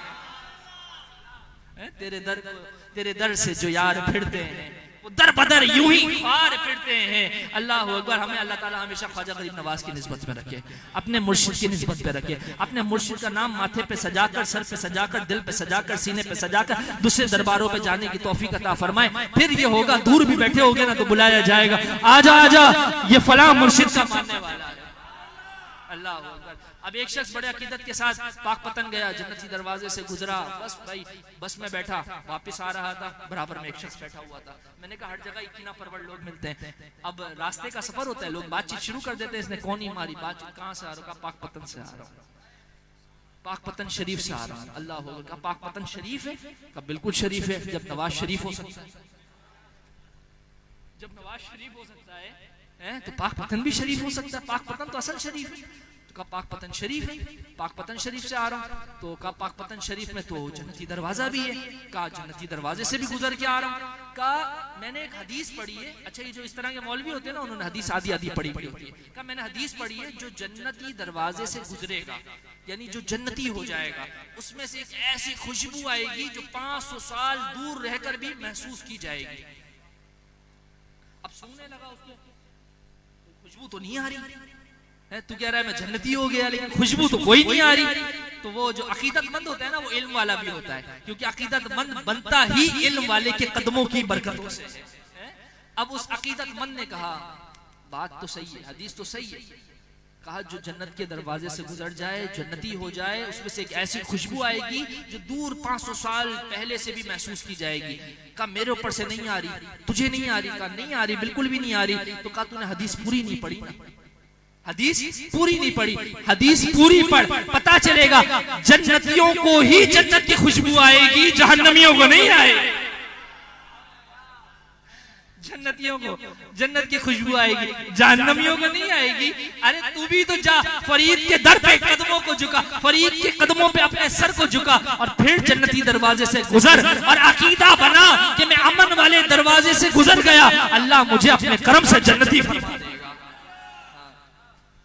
तेरे दर से जो यार फिरते हैं वो दर बदर यूं ही खार फिरते हैं। अल्लाह अकबर। हमें अल्लाह ताला हमेशा ख्वाजा गरीब नवाज की निस्बत पे रखे, अपने मुर्शिद की निस्बत पे रखे, अपने मुर्शिद का नाम माथे पे सजाकर, सर पे सजाकर, दिल पे सजाकर, सीने पे सजाकर दूसरे दरबारों पे जाने की तौफीक अता फरमाए। फिर ये होगा, दूर भी बैठे होगे ना तो बुलाया जाएगा, आजा आजा ये फलां मुर्शिद का मानने वाला है। अल्लाह अकबर। अब एक शख्स बड़े अकीदत के साथ पाकपतन गया, जन्नती दरवाजे से गुजरा, बस भाई बस में बैठा, वापस आ रहा था, बराबर में एक शख्स बैठा हुआ था। मैंने कहा हर जगह इतना परवर लोग मिलते हैं, अब रास्ते का सफर होता है, लोग बातचीत शुरू कर देते हैं। इसने कौन ही मारी बातचीत, कहाँ से आ रहा हूँ? पाकपतन से आ रहा हूँ, पाकपतन शरीफ से आ रहा हूँ। अल्लाह हो का पाकपतन शरीफ है? का बिल्कुल शरीफ है। जब नवाज शरीफ हो सकता है, जब नवाज शरीफ हो सकता है तो पाकपतन भी शरीफ हो सकता है। पाकपतन तो असल शरीफ है। तो कहा पाक पतन शरीफ है, पाक पतन शरीफ से आ रहा हूँ। तो कहा पाक पतन शरीफ में तो जन्नती दरवाजा भी है। कहा जन्नती दरवाजे से भी गुजर के आ रहा हूँ। कहा मैंने एक हदीस पढ़ी है। अच्छा, ये जो इस तरह के मौलवी होते हैं ना, उन्होंने हदीस आधी आधी पढ़ी होती है। कहा मैंने हदीस पढ़ी है, जो जन्नती दरवाजे से गुजरेगा, यानी जो जन्नती हो जाएगा, उसमें से एक ऐसी खुशबू आएगी जो 500 साल दूर रहकर भी महसूस की जाएगी। अब सुनने लगा उसको, खुशबू तो नहीं आ रही है। तू कह रहा है मैं जन्नती हो गया, लेकिन खुशबू तो कोई नहीं आ रही। तो वो जो अकीदतमंद होता है ना, वो इल्म वाला भी होता है, क्योंकि अकीदतमंद बनता ही इल्म वाले के कदमों की बरकतों से है। अब उस अकीदतमंद ने कहा बात तो सही है, हदीस तो सही है। कहा जो जन्नत के दरवाजे से गुजर जाए, जन्नती हो जाए, उसमें से एक ऐसी खुशबू आएगी जो दूर 500 साल पहले से भी महसूस की जाएगी। कहा मेरे ऊपर से नहीं आ रही, तुझे नहीं आ रही? कहा नहीं आ रही, बिल्कुल भी नहीं आ रही। तो कहा तूने हदीस पूरी नहीं पढ़ी ना, हदीस पूरी नहीं पढ़ी। हदीस पूरी पढ़, पता चलेगा जन्नतियों को ही जन्नत की खुशबू आएगी, जहन्नमियों को नहीं आएगी। जन्नतियों को जन्नत की खुशबू आएगी, जहन्नमियों को नहीं आएगी। अरे तू भी तो जा, फरीद के दर पे कदमों को झुका, फरीद के कदमों पे अपने सर को झुका, और फिर जन्नती दरवाजे से गुजर, और अकीदा बना कि मैं अमन वाले दरवाजे से गुजर गया, अल्लाह मुझे अपने करम से जन्नती फरमा देगा।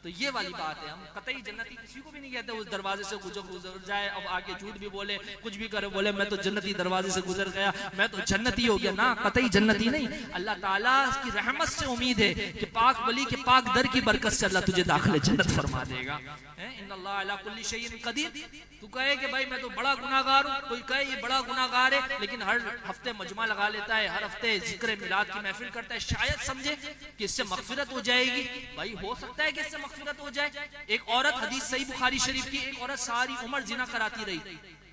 तो ये वाली बात है, हम कतई जन्नती किसी को भी नहीं कहते उस दरवाजे से गुजर जाए। अब आगे झूठ भी बोले, कुछ भी करे, बोले मैं तो जन्नती दरवाजे से गुजर गया, मैं तो जन्नती हो गया। ना, कतई जन्नती नहीं। अल्लाह ताला की रहमत से उम्मीद है कि पाक वली के पाक दर की बरकत से अल्लाह तुझे दाखिले जन्नत फरमा देगा। इन्नल्लाह अला कुल्ली शैइन कदीर। तू कहे कि भाई मैं तो बड़ा गुनाहगार हूँ, कोई कहे ये बड़ा गुनाहगार है, लेकिन हर हफ्ते मजमा लगा लेता है, हर हफ्ते जिक्र मिलाद की महफिल करता है, शायद समझे कि इससे मगफिरत हो जाएगी। भाई हो सकता है कि इससे मगफिरत हो जाए। एक औरत, हदीस सही बुखारी शरीफ की, एक औरत सारी उम्र जिना कराती रही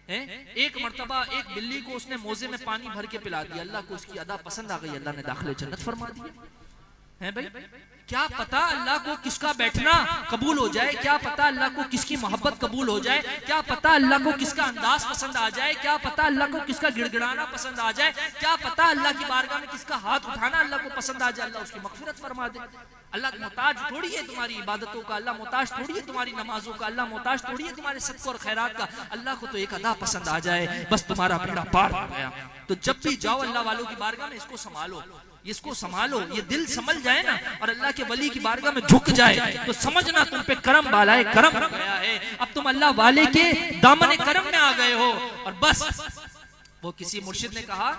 है। एक मर्तबा एक बिल्ली को उसने मोजे में पानी भर के पिला दिया, अल्लाह को उसकी अदा पसंद आ गई, अल्लाह ने दाखिले जन्नत फरमा दिया है। भाई क्या पता अल्लाह को किसका बैठना कबूल हो जाए, क्या पता अल्लाह को किसकी मोहब्बत कबूल हो जाए, क्या पता अल्लाह को किसका अंदाज पसंद आ जाए, क्या पता अल्लाह को किसका गिड़गिड़ाना पसंद आ जाए, क्या पता अल्लाह की बारगाह में किसका हाथ उठाना अल्लाह को पसंद आ जाए, अल्लाह उसकी मगफिरत फरमा दे। अल्लाह मोहताज थोड़ी है तुम्हारी इबादतों का, अल्लाह मोहताज थोड़ी है तुम्हारी नमाजों का, अल्लाह मोहताज थोड़ी है तुम्हारे सदक़े और खैरात का। अल्लाह को तो एक अदा पसंद आ जाए, बस तुम्हारा बेड़ा पार हो गया। तो जब भी जाओ अल्लाह वालों की बारगाह में, इसको संभालो, इसको संभालो। ये दिल संभल जाए ना और अल्लाह के वली की बारगाह में झुक जाए, तो समझना तुम पे करम बालाए करम हो गया है। अब तुम अल्लाह वाले के दामन करम में आ गए हो। और बस वो किसी मुर्शिद ने कहा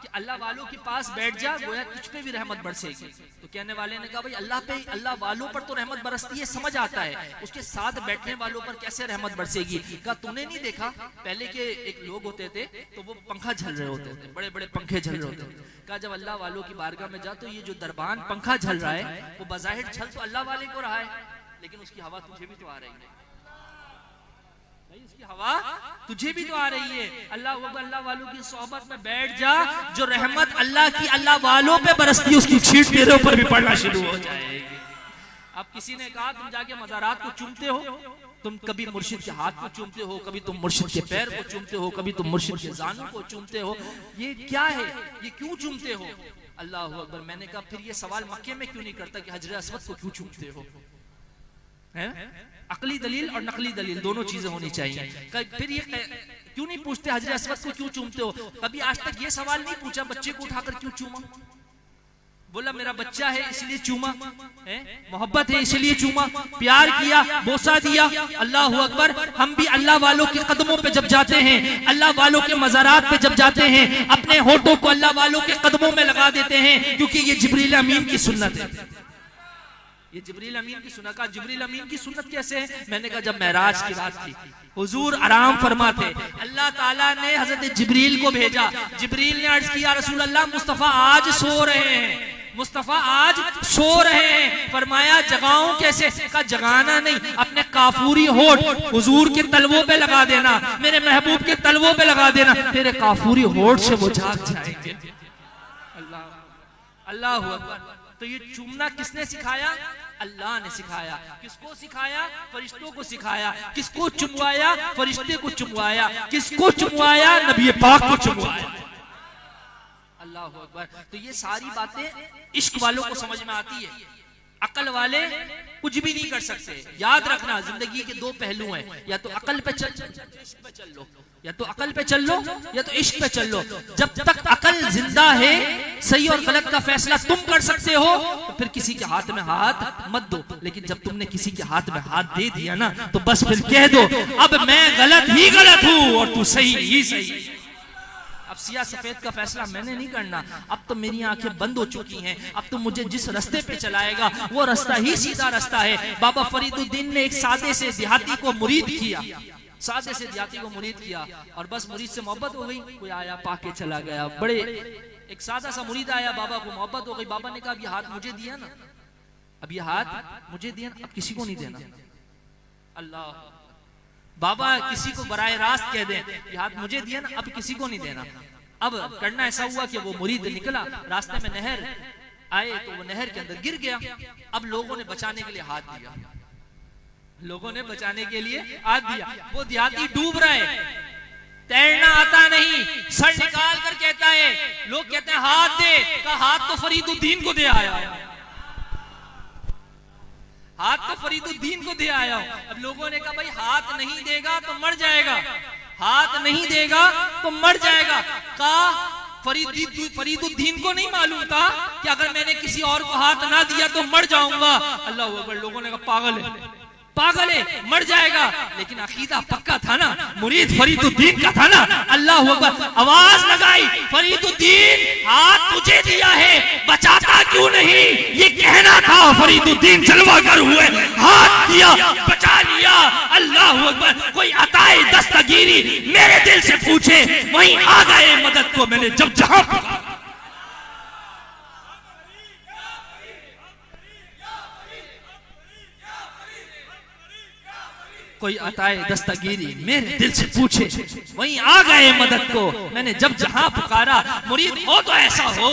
कि अल्लाह वालों के पास बैठ जा, गोया तुझ पे भी रहमत बरसेगी। तो कहने वाले ने कहा भाई अल्लाह पे, अल्लाह वालों पर तो रहमत बरसती है, समझ आता है, उसके साथ बैठने वालों पर कैसे रहमत बरसेगी। कहा तूने नहीं देखा पहले के एक लोग होते थे तो वो पंखा झल रहे होते थे, बड़े बड़े पंखे झल रहे होते थे। कहा जब अल्लाह वालों की बारगाह में जा तो ये जो दरबान पंखा झल रहा है वो बज़ाहिर झल तो अल्लाह वाले को रहा है, लेकिन उसकी हवा तुझे भी तो आ रही है भाई, उसकी हवा तुझे भी तो आ रही है। अल्लाह वालों की सोहबत में बैठ जा, जो रहमत अल्लाह की अल्लाह वालों पे बरसती है उसकी छींट तेरे ऊपर भी पड़ना शुरू हो जाएगी। अब किसी ने कहा तुम जाके मज़ारात को चूमते हो, तुम कभी मुर्शिद के हाथ को चूमते हो, कभी तुम मुर्शिद के पैर को चूमते हो, कभी तुम मुर्शिद के जानू को चूमते हो, ये क्या है, ये क्यों चूमते हो? अल्लाह अकबर। मैंने कहा फिर ये सवाल मक्के में क्यों नहीं करता कि हजरे अस्वद को क्यों चूमते हो? है अकली दलील और नकली दलील दोनों चीजें होनी चाहिए। फिर ये क्यों नहीं पूछते हजरे अस्वद को क्यों चूमते हो? कभी आज तक ये सवाल नहीं पूछा बच्चे को उठाकर क्यों चूमा? बोला मेरा बच्चा है इसलिए चूमा, है मोहब्बत है इसलिए चूमा, प्यार किया, बोसा दिया। अल्लाह अकबर। हम भी अल्लाह वालों के कदमों पे जब जाते हैं, अल्लाह वालों के मज़ारात पे जब जाते हैं, अपने होठों को अल्लाह वालों के कदमों में लगा देते हैं, क्योंकि ये जिब्रील अमीन की सुन्नत है। ये जिब्रील अमीन की सुन्नत। का जिब्रील अमीन की सुन्नत कैसे है? मैंने कहा जब मेराज की रात थी, हुजूर आराम फरमाते, अल्लाह ताला ने हजरत जिब्रील को भेजा। जिब्रील ने अर्ज किया रसूल अल्लाह मुस्तफा आज सो रहे हैं, मुस्तफा आज सो रहे हैं। फरमाया जगाऊं कैसे? का जगाना नहीं, अपने काफूरी होठ हुजूर के तलवों पे लगा देना, मेरे महबूब के तलवों पे लगा देना, तेरे काफूरी होठ से वो जाग जाएंगे। अल्लाह अल्लाह अकबर। तो ये चूमना किसने सिखाया? अल्लाह ने सिखाया। किसको सिखाया? फरिश्तों को सिखाया। किसको चुमवाया? फरिश्ते को चुमवाया। किसको चुमवाया? नबी पाक को चुमवाया। अल्लाह अकबर। तो ये सारी बातें इश्क वालों को समझ में आती है। अकल वाले कुछ भी नहीं कर सकते। याद रखना, जिंदगी के दो पहलू हैं, या तो अकल पे चल इश्क पे चल लो, या तो अकल पे चल लो या तो इश्क पे चल लो। जब तक अकल जिंदा है, सही और गलत का फैसला तुम कर सकते हो, तो फिर किसी के हाथ में हाथ मत दो। लेकिन जब तुमने किसी के हाथ में हाथ दे दिया ना, तो बस फिर कह दो अब मैं गलत ही गलत हूं और तू सही ही सही। अब सिया सफेद का फैसला मैंने नहीं करना, अब तो मेरी आंखें बंद हो चुकी हैं। अब तो मुझे जिस रास्ते पे चलाएगा वो रास्ता ही सीधा रास्ता है। बाबा फरीदुद्दीन ने एक सादे से देहाती को मुरीद किया, सादे से देहाती को मुरीद किया, और बस मुरीद से मोहब्बत हो गई। कोई आया पाके चला गया, बड़े एक सादा सा मुरीद आया, बाबा को मोहब्बत हो गई। बाबा ने कहा अब ये हाथ मुझे दिया ना, अब ये हाथ मुझे दिया ना, अब किसी को नहीं देना। अल्लाह, बाबा किसी को बराए रास्त कह दें ये हाथ मुझे दिया ना, अब किसी को नहीं देना। अब करना ऐसा हुआ कि वो मुरीद निकला, रास्ते में नहर आए तो वो नहर के अंदर गिर गया। अब लोगों ने बचाने के लिए हाथ दिया, लोगों ने बचाने के लिए हाथ दिया। वो देहाती डूब रहे, तैरना आता नहीं, सर निकाल कर कहता है, लोग कहते हैं हाथ दे, का हाथ तो फरीदुद्दीन को दे आया, हाथ तो फरीदुद्दीन को दे आया हूं। अब लोगों ने कहा भाई हाथ नहीं देगा तो मर जाएगा, हाथ नहीं देगा तो मर जाएगा। कहा फरीदुद्दीन को नहीं मालूम था कि अगर मैंने किसी और को हाथ ना दिया तो मर जाऊंगा। अल्लाह अकबर, लोगों ने कहा पागल है, पागल है, मर जाएगा। लेकिन अकीदा पक्का था ना, मुरीद फरीदुद्दीन का था ना। अल्लाह अकबर, आवाज लगाई, फरीदुद्दीन हाथ तुझे दिया है, बचाता क्यों नहीं, ये कहना था। फरीदुद्दीन जलवागर हुए, हाथ दिया, बचा लिया। अल्लाह अकबर, कोई अताए दस्तगीरी मेरे दिल से पूछे, वहीं आ गए मदद को मैंने जब जहां। कोई अताए दस्तगीरी मेरे दिल से पूछे, वहीं आ गए मदद को मैंने जब जहां पुकारा। मुरीद हो तो ऐसा हो,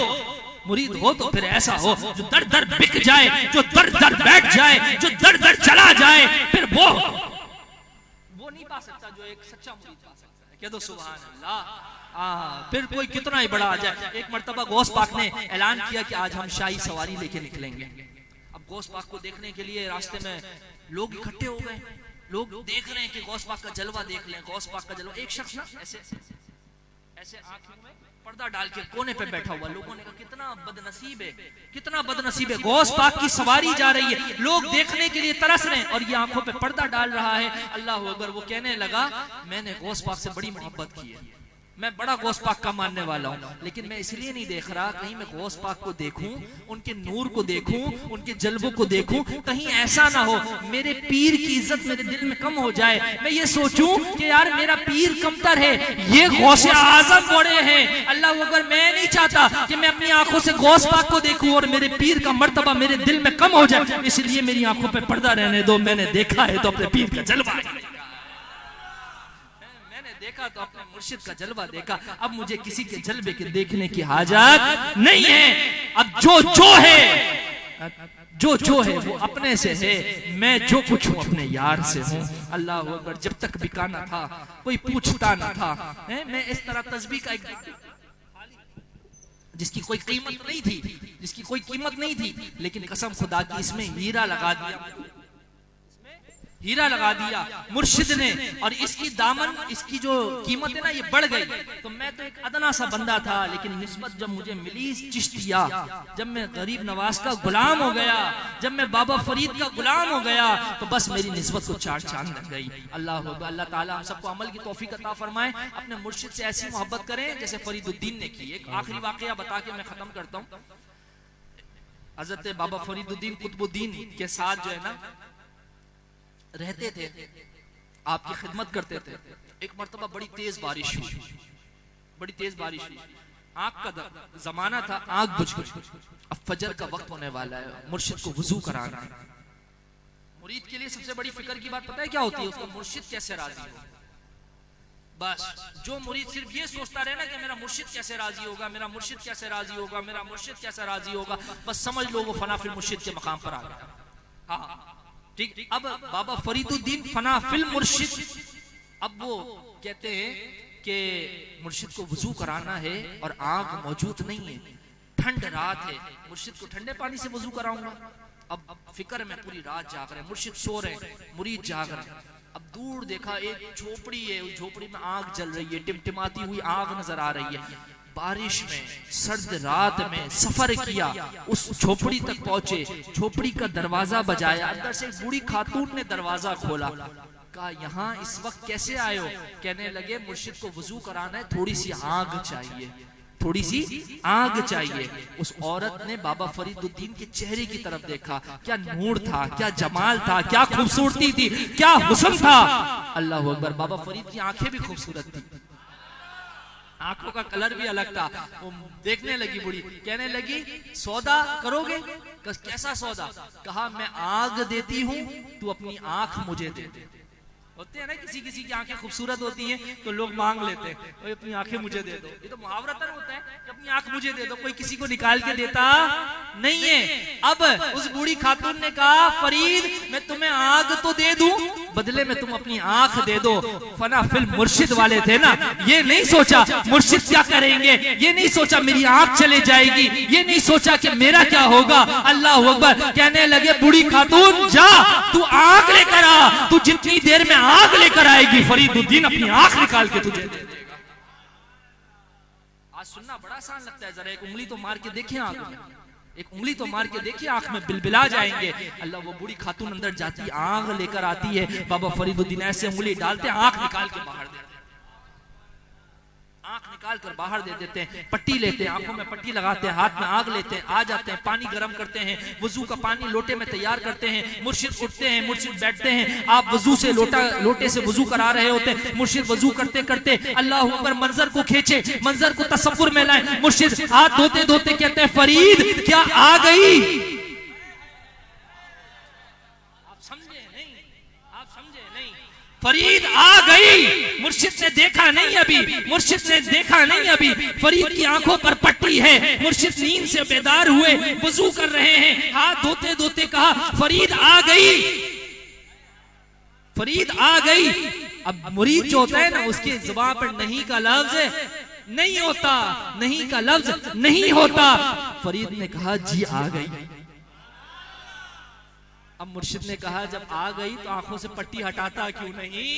मुरीद हो तो फिर ऐसा हो, जो दर दर बिक जाए, जो दर दर बैठ जाए, जो दर दर चला जाए, फिर वो नहीं पा सकता जो एक सच्चा मुरीद पा सकता है। कह दो सुभान अल्लाह। फिर कोई कितना ही बड़ा आ जाए। एक मर्तबा गौस पाक ने ऐलान किया कि आज हम शाही सवारी लेके निकलेंगे। अब गौस पाक को देखने के लिए रास्ते में लोग इकट्ठे हो गए, लोग देख रहे हैं कि गौस पाक का जलवा देख लें, गौस पाक का जलवा। एक शख्स ना ऐसे ऐसे आंखों में पर्दा डाल के कोने पे बैठा हुआ। लोगों ने कहा कितना बदनसीब है, कितना बदनसीब है, गौस पाक की सवारी जा रही है, लोग देखने के लिए तरस रहे हैं और ये आंखों पे पर्दा डाल रहा है। अल्लाह अकबर, वो कहने लगा मैंने गौस पाक से बड़ी मोहब्बत की है, मैं बड़ा गौस पाक का मानने वाला हूँ, लेकिन मैं इसलिए नहीं देख रहा कहीं मैं गौस पाक को देखूं, उनके नूर को देखूं, उनके जलवों को देखूं, कहीं ऐसा ना हो मेरे पीर की इज्जत मेरे दिल में कम हो जाए। मैं ये सोचूं कि यार मेरा पीर कमतर है, ये गौसे आजम बड़े हैं। अल्लाह अगर मैं नहीं चाहता कि मैं अपनी आंखों से गौस पाक को देखूं और मेरे पीर का मर्तबा मेरे दिल में कम हो जाए, इसलिए मेरी आंखों पे पर्दा रहने दो। मैंने देखा है तो अपने पीर का जलवा देखा, तो अपने मुर्शिद का जलवा देखा। अब मुझे किसी के जलवे के देखने की हाजत नहीं है। अब जो है वो अपने से है, मैं जो कुछ हूँ अपने यार से हूँ। अल्लाह अकबर, जब तक बिकाना था कोई पूछता ना था। मैं इस तरह तस्बीह का जिसकी कोई कीमत नहीं थी, जिसकी कोई कीमत नहीं थी, लेकिन कसम खुदा की इसमें हीरा लगा दिया, हीरा लगा दिया मुर्शिद ने। और इसकी दामन, इसकी जो कीमत है ना, ये बढ़ गई। तो मैं तो एक अदना सा बंदा था, लेकिन निस्बत जब मुझे मिली चिश्तिया, जब मैं गरीब नवाज का गुलाम हो गया, जब मैं बाबा फरीद का गुलाम हो गया, तो बस मेरी निस्बत को चार चांद लग गई। अल्लाह ताला हम सबको अमल की तौफीक अता फरमाए। अपने मुर्शिद से ऐसी मोहब्बत करें जैसे फरीदुद्दीन ने की। एक आखिरी वाकया बता के मैं खत्म करता हूँ। हजरत बाबा फरीदुद्दीन कुतुबुद्दीन के साथ जो है ना रहते थे, आपकी खिदमत करते थे। एक मर्तबा बड़ी तेज बारिश हुई, बड़ी तेज बारिश हुई, आग का जमाना था, आग बुझ गई। अब फजर का वक्त होने वाला है, मुर्शिद को वुजू कराना है। मुरीद के लिए सबसे बड़ी फिक्र की बात पता है क्या होती है? उसका मुर्शिद कैसे राजी हो। बस जो मुरीद सिर्फ ये सोचता रहे ना कि मेरा मुर्शिद कैसे राजी होगा, मेरा मुर्शिद कैसे राजी होगा, मेरा मुर्शिद कैसे राजी होगा, बस समझ लो वो फना फिल मुर्शिद के मकाम पर आ गया। हाँ ठीक। अब बाबा फरीदुद्दीन फना फिल मुर्शिद, अब वो कहते हैं कि मुर्शिद को वुजू कराना है और आग मौजूद नहीं है, ठंड रात है, मुर्शिद को ठंडे पानी से वुजू कराऊंगा। अब फिक्र में पूरी रात जाग रहे हैं, मुर्शिद सो रहे हैं, मुरीद जाग रहे हैं। अब दूर देखा एक झोपड़ी है, उस झोपड़ी में आग जल रही है, टिमटिमाती हुई आग नजर आ रही है। बारिश में, सर्द रात में सफर किया, उस झोपड़ी तक पहुंचे, झोपड़ी का दरवाजा बजाया, अंदर से एक बूढ़ी खातून ने दरवाजा खोला, कहा यहाँ इस वक्त कैसे आए हो? कहने लगे मुर्शिद को वजू कराना है, थोड़ी सी आग चाहिए, थोड़ी सी आग चाहिए। उस औरत ने बाबा फरीदुद्दीन के चेहरे की तरफ देखा, क्या नूर था, क्या जमाल था, क्या खूबसूरती थी, क्या हुस्न था। अल्लाह अकबर। बाबा फरीद की आंखें भी खूबसूरत थी, आंखों का कलर भी अलग था। वो देखने लगी बूढ़ी, कहने लगी सौदा करोगे? कैसा सौदा? कहा मैं आग देती हूँ, तू अपनी आंख मुझे दे दे। होते हैं ना किसी किसी की आंखें खूबसूरत होती हैं तो लोग मांग लेते हैं, तो अपनी आंखें मुझे दे दो। ये तो मुहावरतन होता है कि अपनी आंख मुझे दे दो, कोई किसी को निकाल के देता नहीं है। अब उस बूढ़ी खातून ने कहा फरीद मैं तुम्हें आग तो दे दूं, बदले में तुम अपनी आंख दे दो। फना फिल मुर्शिद वाले थे ना, ये नहीं सोचा मुर्शिद क्या करेंगे, ये नहीं सोचा मेरी आंख चले जाएगी, ये नहीं सोचा कि मेरा क्या होगा। अल्लाह अकबर। कहने लगे बूढ़ी खातून जा तू आग लेकर आ, तू जितनी देर में आग लेकर आएगी फरीदुद्दीन अपनी आंख निकाल के तुझे दे देगा। आज सुनना बड़ा आसान लगता है, जरा एक उंगली तो मार के देखिए आंख में, एक उंगली तो मार के देखिए, आंख में बिलबिला जाएंगे। अल्लाह। वो बूढ़ी खातून अंदर जाती है, आग लेकर आती है, बाबा फरीदुद्दीन ऐसे उंगली डालते हैं, आंख निकाल के बाहर देते हैं, आंख निकाल कर बाहर दे देते हैं। पट्टी लेते हैं, आंखों में पट्टी लगाते हैं, हाथ में आग लेते हैं, आ जाते हैं, पानी गर्म करते हैं, वजू का पानी लोटे में तैयार करते हैं। मुर्शिद उठते हैं, मुर्शिद बैठते हैं, आप वजू से लोटे से वजू करा रहे होते हैं। मुर्शिद वजू करते करते अल्लाह अकबर मंजर को खींचे, मंजर को तसव्वुर में लाए। मुर्शिद हाथ धोते धोते कहते हैं फरीद क्या आ गई? आप समझे नहीं, आप समझे नहीं, फरीद आ गई। मुर्शिद ने देखा नहीं अभी, मुर्शिद ने देखा नहीं अभी, फरीद की आंखों पर पट्टी है। मुर्शिद नींद से बेदार हुए, वजू कर रहे हैं, हाथ धोते धोते कहा फरीद आ गई, फरीद आ गई। अब मुरीद जो होता है ना, उसकी जुबान पर नहीं का लफ्ज नहीं होता, नहीं का लफ्ज नहीं होता। फरीद ने कहा जी आ गई। अब मुर्शिद ने कहा जब आ गई तो आंखों से पट्टी हटाता क्यों नहीं?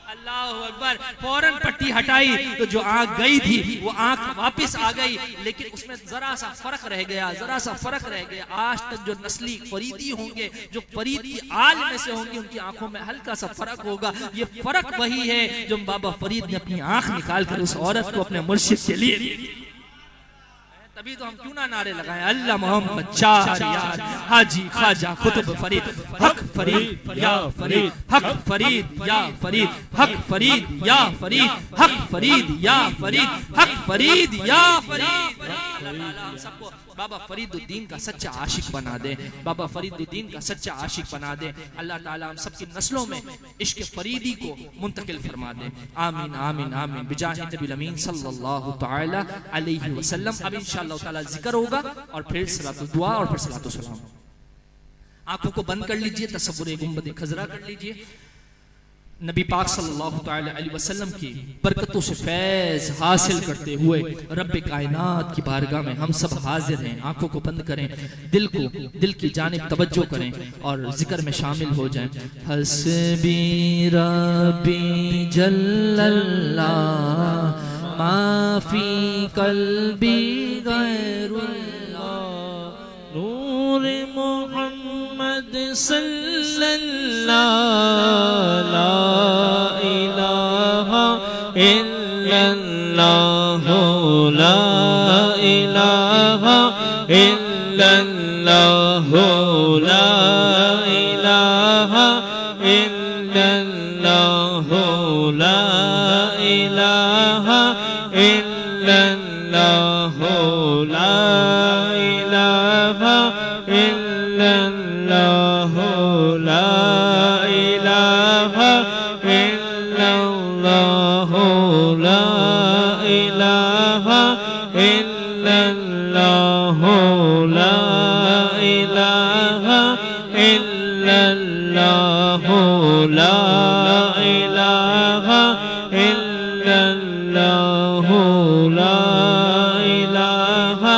अल्लाह अकबर। फौरन पट्टी हटाई तो जो आंख गई थी वो आंख वापस आ गई, लेकिन उसमें जरा सा फर्क रह गया, जरा सा फर्क रह गया। आज तक जो नस्ली फरीदी होंगे, जो फरीद की आल में से होंगे, उनकी आंखों में हल्का सा फर्क होगा। ये फर्क वही है जो बाबा फरीद ने अपनी आंख निकाल कर उस औरत को अपने मुर्शिद के लिए दी। तभी तो हम क्यों ना नारे लगाएं अल्लाह मोहम्मद चार यार हाजी ख्वाजा कुतुब फरीद हक फरीद या फरीद हक फरीद या फरीद हक फरीद या फरीद हक फरीद या फरीद हक फरीद या फरीद। अल्लाह ताला हम सबको बाबा फरीदुद्दीन का सच्चा आशिक बना दे, बाबा फरीदुद्दीन का सच्चा आशिक बना दे। अल्लाह ताला हम सबकी नस्लों में इश्क फरीदी को मुंतकिल फरमा दे। आमीन आमीन आमीन बिजाहि नबी अमीन सल्लल्लाहु तआला अलैहि वसल्लम। अब इंशाअल्लाह ताला जिक्र होगा और फिर सलातो दुआ और फिर सलातो सलाम। आंखों को बंद कर लीजिए, तसव्वुर गुंबद खजरा कर लीजिए। नबी पाक सल्लल्लाहु अलैहि वसल्लम की बरकतों से फैज हासिल करते हुए रब्बे कायनात की बारगाह में हम सब हाजिर हैं। आंखों को बंद करें, दिल की जानिब तवज्जो करें और जिक्र में शामिल हो जाएं। हस्बी रब्बी जल्लल्लाह माफी कल्बी गैरुल्लाह नूर मोहम्मद सल्लल्लाहु ला इलाहा इल्लल्लाह ला इलाहा इल्लल्लाह ला इलाहा इल्लल्लाह ला इलाहा इल्लल्लाह ला इलाहा इल्लल्लाह ला इलाहा इल्लल्लाह ला इलाहा इल्लल्लाह ला इलाहा इल्लल्लाह ला इलाहा इल्लल्लाह ला इलाहा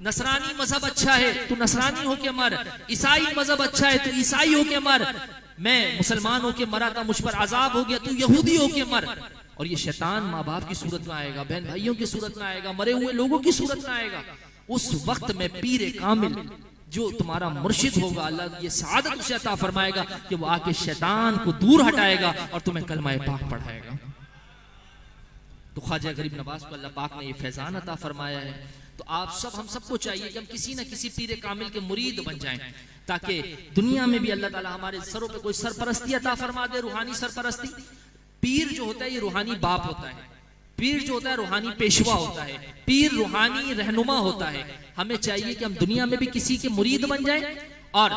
नसरानी मजहब अच्छा है तू नसरानी होके मर, ईसाई मजहब अच्छा है तू ईसाई होके मर, मैं मुसलमान होके मरा था मुझ पर अजाब हो गया तू यहूदी होके मर। और ये शैतान माँ बाप की सूरत में आएगा, बहन भाइयों की सूरत में आएगा, मरे हुए लोगों की सूरत में आएगा। उस वक्त में पीर कामिल जो तुम्हारा मुर्शिद होगा, अल्लाह ये सआदत उसे अता फरमाएगा कि वो आके शैतान को दूर हटाएगा और तुम्हें कलमा पाक पढ़ाएगा। तो ख्वाजा गरीब नवाज को अल्लाह पाक ने ये फैजान अता फरमाया है। तो आप सब हम सबको चाहिए कि हम किसी न किसी पीर कामिल के मुरीद बन जाएं, ताकि दुनिया में भी अल्लाह ताला हमारे सरों पे कोई सरपरस्ती अता फरमा दे, रूहानी सरपरस्ती। पीर जो होता है ये रूहानी बाप होता है, पीर जो होता है रूहानी पेशवा होता है, पीर रूहानी रहनुमा होता है। हमें चाहिए कि हम दुनिया में भी किसी के मुरीद बन जाएं और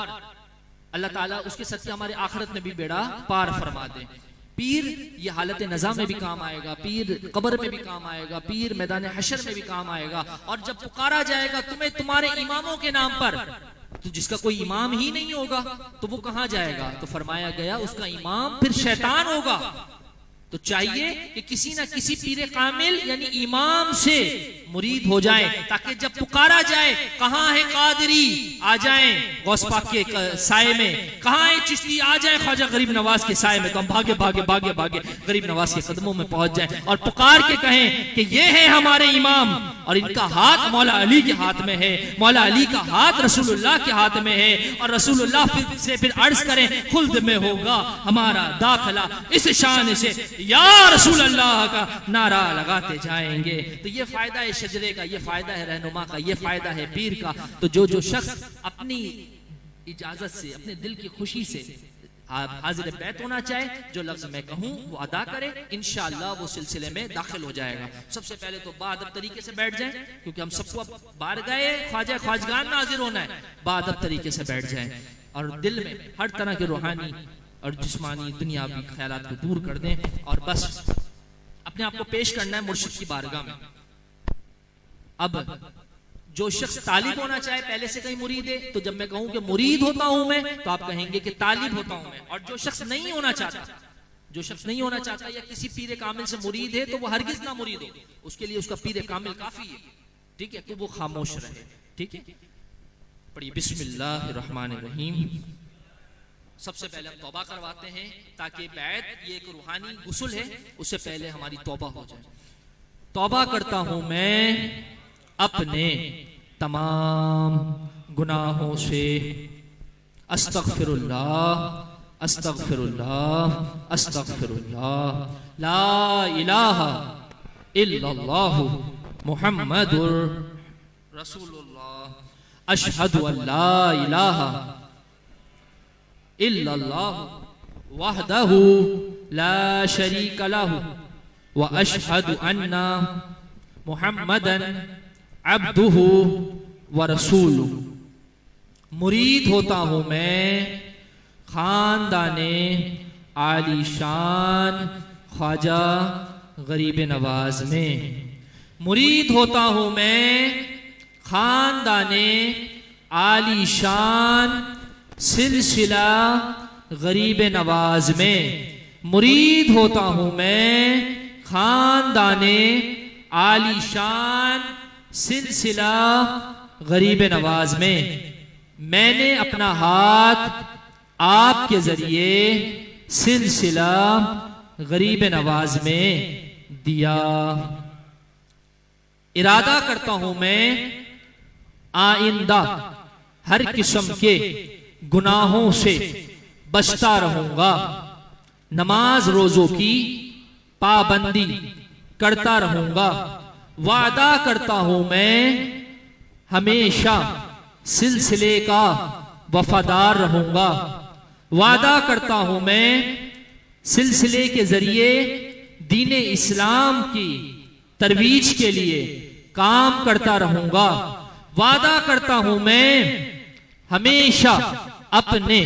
अल्लाह ताला उसके सत्य हमारे आखिरत में भी बेड़ा पार फरमा दे। पीर ये हालत नज़ा में भी काम आएगा, पीर कब्र में भी काम आएगा, पीर मैदान हशर में भी काम आएगा। और जब पुकारा जाएगा तुम्हें तुम्हारे इमामों के नाम पर, तो जिसका कोई इमाम ही नहीं होगा तो वो कहां जाएगा? तो फरमाया गया उसका इमाम फिर शैतान होगा। तो चाहिए कि किसी ना किसी पीर कामिल यानी इमाम से मुरीद हो जाए, ताकि जब पुकारा जाए कहां है कादरी आ जाए गौस पाक के साए में, कहां है चिश्ती आ जाए ख्वाजा गरीब नवाज के साए में, तो हम भागे भागे भागे भागे गरीब नवाज के कदमों में पहुंच जाए और पुकार के कहें कि ये है हमारे इमाम और इनका हाथ मौला अली के हाथ में है, मौला अली का हाथ रसूलुल्लाह के हाथ में है। और रसूलुल्लाह से फिर अर्ज करें खुल्द में होगा हमारा दाखिला, इस शान से या रसूल अल्लाह का नारा लगाते जाएंगे। तो ये फायदा है शजरे का, ये फायदा है रहनुमा का, ये फायदा है पीर का। तो जो शख्स अपनी इजाजत से अपने दिल की खुशी से हाजिर बैत होना चाहे, जो लफ्ज मैं कहूं वो अदा करे, इंशाअल्लाह वो सिलसिले में दाखिल हो जाएगा। सबसे पहले तो बाअदब तरीके से बैठ जाए, क्योंकि हम सबको अब बार गए ख्वाजा ख्वाजगान में हाजिर होना है। बाअदब तरीके से बैठ जाए और दिल में हर तरह के रूहानी और जिस्मानी दुनियावी ख्यालात को दूर कर दें और बस अपने आप को पेश करना है मुर्शिद की बारगाह में। अब जो शख्स तालिब होना चाहे, पहले से कहीं मुरीद है, तो जब मैं कहूं कि मुरीद होता हूं मैं, तो आप कहेंगे कि तालिब होता हूं मैं। और जो शख्स नहीं होना चाहता, जो शख्स नहीं होना चाहता या किसी पीर कामिल से मुरीद है, तो वो हरगिज ना मुरीद हो, उसके लिए उसका पीर कामिल काफी है, ठीक है? तो वो खामोश रहे, ठीक है? पढ़िए बिस्मिल्लाहिर्रहमानिर्रहीम। सबसे पहले हम तौबा करवाते हैं, ताकि बैत ये एक रूहानी गुस्ल है, उससे पहले हमारी तौबा हो जाए। तौबा करता हूं मैं अपने तमाम गुनाहों से, अस्तगफिरुल्लाह अस्तगफिरुल्लाह अस्तगफिरुल्लाह, ला इलाहा इल्लल्लाह मुहम्मदुर रसूलुल्लाह, अशहदु अल्ला इलाहा इल्लल्लाह वहदहु ला शरीका लहु व अशहदु अन्ना मुहम्मदन अब्दुहु व रसूलुहु। मुरीद होता हूं मैं खानदाने आलीशान ख्वाजा गरीब नवाज में, मुरीद होता हूं मैं खानदाने आलीशान सिलसिला गरीब नवाज में, मुरीद होता हूं मैं खानदाने आलीशान सिलसिला गरीब नवाज में। मैंने अपना हाथ आपके जरिए सिलसिला गरीब नवाज में दिया। इरादा करता हूं मैं आइंदा हर किस्म के गुनाहों से बचता रहूंगा, नमाज रोजों की पाबंदी करता रहूंगा। वादा करता हूं मैं हमेशा सिलसिले का वफादार रहूंगा। वादा करता हूं मैं सिलसिले के जरिए दीन इस्लाम की तरवीज के लिए काम करता रहूंगा। वादा करता हूं मैं हमेशा अपने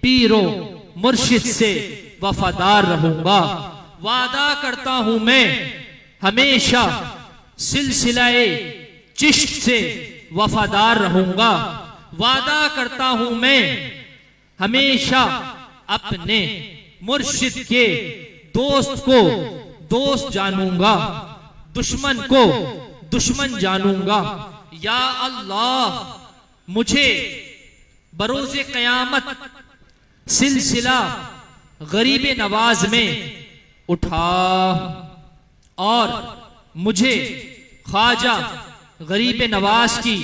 पीरों मुर्शिद से वफादार रहूंगा। वादा करता हूं मैं हमेशा सिलसिलाए चिश्त से वफादार रहूंगा। वादा करता हूं मैं हमेशा अपने मुर्शिद के दोस्त को दोस्त जानूंगा, दुश्मन को दुश्मन जानूंगा। या अल्लाह मुझे बरोज़े क़यामत सिलसिला गरीब नवाज में उठा और मुझे ख्वाजा गरीब नवाज की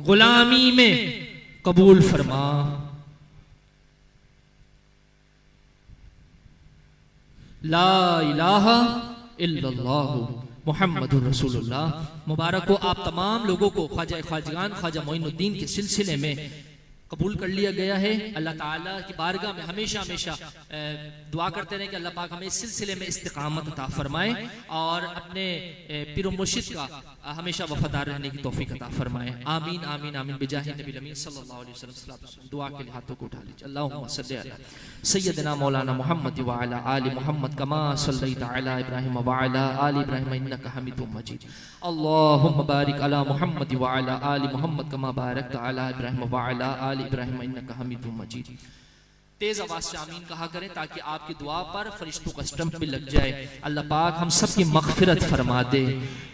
गुलामी में कबूल फरमा। ला इलाहा इल्लल्लाह मुहम्मदुर रसूलुल्लाह। मुबारक हो आप तमाम लोगों को ख्वाजा ख्वाजगान ख्वाजा मोइनुद्दीन के सिलसिले में कबूल कर लिया गया है। अल्लाह ताला की बारगाह में हमेशा हमेशा दुआ करते रहें कि अल्लाह पाक हमें इस सिलसिले में इस्तिकामत अता फरमाए और अपने पीर व मुर्शिद का हमेशा वफादार रहने की तौफीक अता फरमाए। आमीन आमीन आमीन बिजाहि नबी अमीन सल्लल्लाहु अलैहि वसल्लम। दुआ के लिए हाथों को उठा लीजिए। अल्लाहुम्मा सल्ली अला सय्यदना मौलाना मुहम्मद व अला आलि मुहम्मद कमा सल्लैता अला इब्राहिम व अला आलि इब्राहिम इन्नका हमीदुम मजीद। अल्लाहुम्मा बारिक अला मुहम्मद व अला आलि मुहम्मद कमा बारकता अला इब्राहिम व अला आलि इब्राहिम इन्नका हमीदुम मजीद। तेज आवाज से आमीन कहा करें ताकि आपकी दुआ पर फरिश्तों का स्टंप भी लग जाए। अल्लाह पाक हम सब की मगफिरत फरमा दे।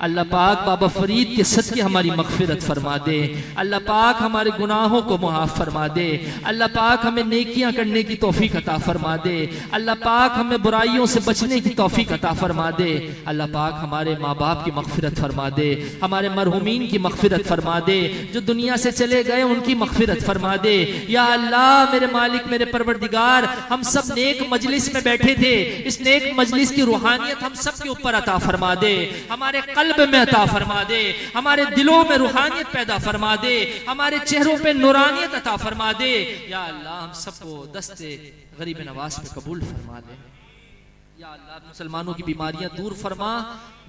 अल्लाह पाक बाबा फरीद के सदके हमारी मगफिरत फरमा दे। अल्लाह पाक हमारे गुनाहों को मुआफ फरमा दे। अल्लाह पाक हमें नेकियां करने की तौफीक अता फरमा दे। अल्लाह पाक हमें बुराइयों से बचने की तौफीक अता फरमा दे। अल्लाह पाक हमारे माँ बाप की मगफिरत फरमा दे। हमारे मरहुमीन की मगफिरत फरमा दे। जो दुनिया से चले गए उनकी मगफिरत फरमा दे। या अल्लाह मेरे मालिक मेरे परवरदिगार, हम सब नेक मजलिस में बैठे थे, इस नेक मजलिस की रूहानियत हम सब के ऊपर अता फरमा दे। हमारे कल्ब में अता फरमा दे। हमारे दिलों में रूहानियत पैदा फरमा दे। हमारे चेहरों पे नूरानियत अता फरमा दे। या अल्लाह हम सबको दस्ते गरीब नवाज पे कबूल फरमा दे। या अल्लाह मुसलमानों की बीमारियां दूर फरमा।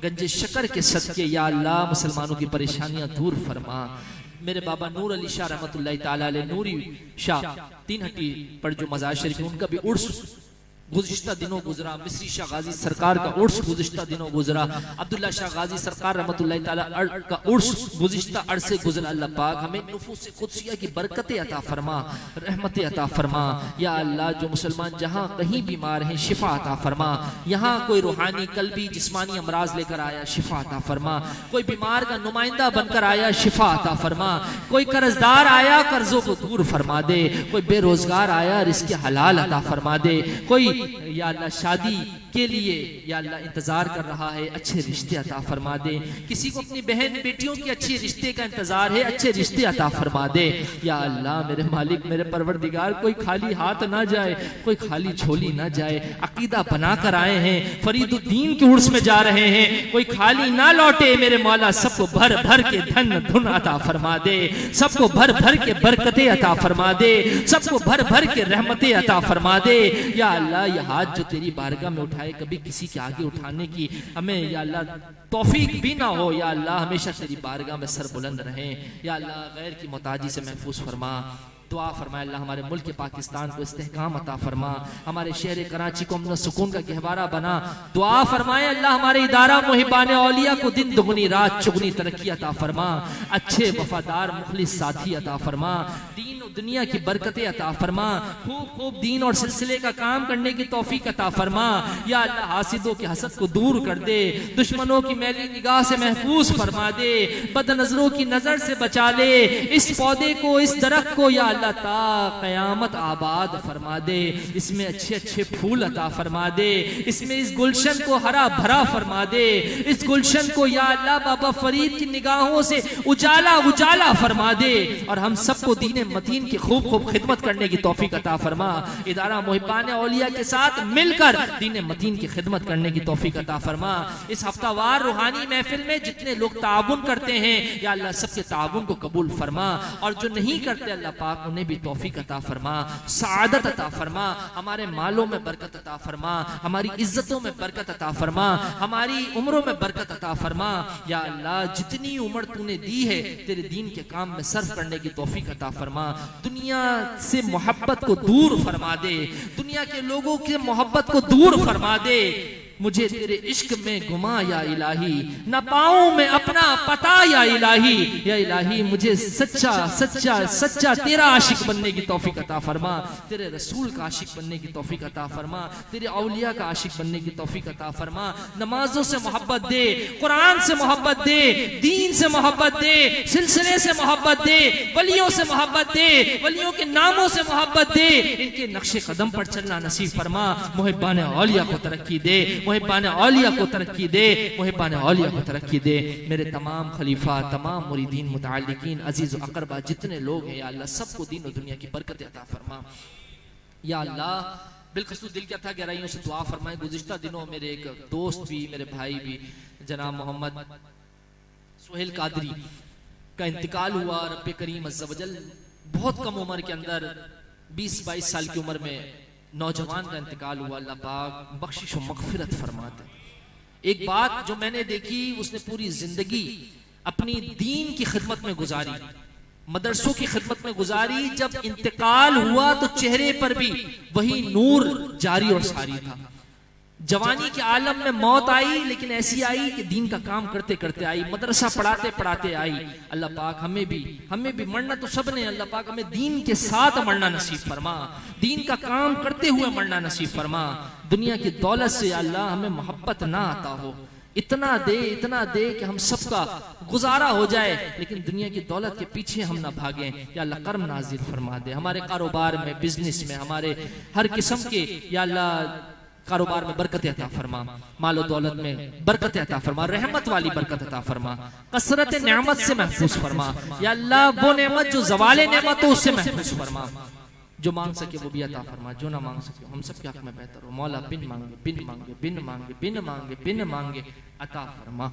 गंजे शकर के सदके या अल्लाह मुसलमानों की परेशानियां दूर फरमा। मेरे बाबा नूर अली शाह रहमतुल्लाह ताला अलैह नूरी शाह तीन हट्टी पर जो मज़ार शरीफ है उनका भी उर्स गुज़िश्ता दिनों गुजरा। मिस्री शाह गाजी सरकार का उर्स गुज़िश्ता दिनों गुजरा। अब्दुल्ला शाह गाजी सरकार रहमतुल्लाह ताला का उर्स गुज़िश्ता अरसे गुजरा। अल्लाह पाक हमें नुफूस कुद्सिया की बरकतें अता फरमा, रहमतें अता फरमा। या अल्लाह जो मुसलमान जहाँ कहीं बीमार हैं शिफा अता फरमा। यहाँ कोई रूहानी कल्बी जिस्मानी अमराज लेकर आया शिफा अता फरमा। कोई बीमार का नुमाइंदा बनकर आया शिफा अता फरमा। कोई कर्जदार आया कर्जों को दूर फरमा दे। कोई बेरोजगार आया रिज़्क़ हलाल अता फरमा दे। कोई या अल्लाह शादी के लिए या अल्लाह इंतजार कर रहा है, अच्छे रिश्ते अता फरमा दे। किसी को अपनी बहन बेटियों के अच्छे रिश्ते का इंतजार है, अच्छे रिश्ते अता फरमा दे। या अल्लाह मेरे मालिक मेरे परवरदिगार, कोई खाली हाथ ना जाए, कोई खाली झोली ना जाए। अकीदा बना कर आए हैं, फरीदुद्दीन के उर्स में जा रहे हैं, कोई खाली ना लौटे। मेरे मौला सबको भर भर के धन धुन अता फरमा दे। सबको भर भर के बरकतें अता फरमा दे। सबको भर भर के रहमतें अता फरमा दे। या अल्लाह ये हाथ जो तेरी बारगाह में उठाए कभी किसी के आगे उठाने की हमें या अल्लाह तौफीक भी ना हो। या अल्लाह हमेशा तेरी बारगाह में सर बुलंद रहें। या अल्लाह गैर की मोहताजी से महफूज फरमा। दुआ फरमाए अल्लाह हमारे मुल्क पाकिस्तान को इस्तेहकाम अता फरमा। हमारे शहर कराची को अमन सुकून का गहवारा बना। दुआ फरमाए अल्लाह हमारे इदारा मुहिबान औलिया को दिन दुगनी रात चुगनी तरक्की अता फरमा। अच्छे वफादार मुखलिस साथी अता फरमा। दीन और दुनिया की बरकतें अता फरमा। खूब खूब दीन और सिलसिले का काम करने की तौफीक अता फरमा। या अल्लाह हासिदों के हसद को दूर कर दे। दुश्मनों की मैली निगाह से महफूज फरमा दे। बदनजरों की नजर से बचा ले। इस पौधे को इस दरख्त को या अल्लाह ता कयामत आबाद फरमा दे। इसमें अच्छे अच्छे फूल अता फरमा दे। इसमें इस गुलशन को हरा भरा फरमा दे। इस गुलशन को या अल्लाह बाबा फरीद की निगाहों से उजाला उजाला फरमा दे। और हम सबको दीन मतीन की खूब खूब खिदमत करने की तौफीक अता फरमा। इदारा मुहिबान औलिया के साथ मिलकर दीन मतीन की खिदमत करने की तौफीक अता फरमा। इस हफ्तावार रूहानी महफिल में जितने लोग ताउन करते हैं या अल्लाह सबके ताउन को कबूल फरमा। और जो नहीं करते अल्लाह पाक उन्हें भी तौफीक अता फरमा, सआदत अता फरमा। हमारे मालों में बरकत अता फरमा। हमारी इज्जतों में बरकत अता फरमा। हमारी उम्रों में बरकत अता फरमा। या अल्लाह जितनी उम्र तूने दी है तेरे दीन के काम में सर्फ करने की तौफीक अता फरमा। दुनिया से मोहब्बत को दूर फरमा दे। दुनिया के लोगों के मोहब्बत को दूर फरमा दे। मुझे तेरे इश्क में गुमा या इलाही, न पाऊं मैं अपना पता या इलाही मुझे सच्चा सच्चा सच्चा तेरा आशिक बनने की तौफीक अता फरमा, तेरे रसूल का आशिक बनने की तौफीक अता फरमा, तेरे औलिया का आशिक बनने की तौफीक अता फरमा। नमाजों से मोहब्बत दे, कुरान से मोहब्बत दे, दीन से मोहब्बत दे, सिलसिले से मोहब्बत दे, वलियों से मोहब्बत दे, वलियों के नामों से मोहब्बत दे, इनके नक्शे कदम पर चलना नसीब फरमा। मुहिब्बान औलिया को तरक्की दे, मुहिब्बान औलिया को तरक्की दे, मुहिब्बान औलिया को तरक्की दे। मेरे तमाम खलीफा, तमाम मुरीदीन, मुतअल्लिकीन, अजीज व अकरबा जितने लोग हैं या अल्लाह सबको दीन और दुनिया की बरकत अता फरमा। या अल्लाह बिलखसूस दिल क्या था गहराइयों से दुआ फरमाए। गुज़िश्ता दिनों मेरे एक दोस्त भी, मेरे भाई भी, जनाब मोहम्मद सुहेल कादरी का इंतकाल हुआ। रब्बे करीम अज़्ज़ा वजल बहुत कम उम्र के अंदर 20-22 साल की उम्र में नौजवान का इंतकाल हुआ। अल्लाह पाक बख्शिश व मग़फ़िरत फरमाते। एक बात जो मैंने देखी, उसने पूरी जिंदगी अपनी दीन की खिदमत में गुजारी, मदरसों की खिदमत में गुजारी। जब इंतकाल हुआ तो चेहरे पर भी वही नूर जारी और सारी था। जवानी के आलम में मौत आई, लेकिन ऐसी आई कि दीन का काम करते करते आई, मदरसा पढ़ाते पढ़ाते आई। अल्लाह पाक हमें भी मरना तो सब ने, अल्लाह पाक हमें दीन के साथ मरना नसीब फरमा, दीन का काम करते हुए मरना नसीब फरमा। दुनिया की दौलत से अल्लाह हमें मोहब्बत ना आता हो, इतना दे कि हम सबका गुजारा हो जाए, लेकिन दुनिया की दौलत के पीछे हम ना भागें। या अल्लाह कर्म नाजिल फरमा दे हमारे कारोबार में, बिजनेस में, हमारे हर किस्म के या अल्लाह कारोबार में बरकत अता फरमा, मालो दौलत में बरकत अता फरमा, रहमत वाली बरकत अता फरमा, कसरत नेमत से महफूज फरमा। या अल्लाह वो नेमत जो ज़वाले नेमत हो उससे महफूज फरमा। जो मांग सके वो भी अता फरमा, जो ना मांग सके हम सब के हक में बेहतर हो। मौला बिन मांगे बिन मांगे बिन मांगे बिन मांगे बिन मांगे अता फरमा।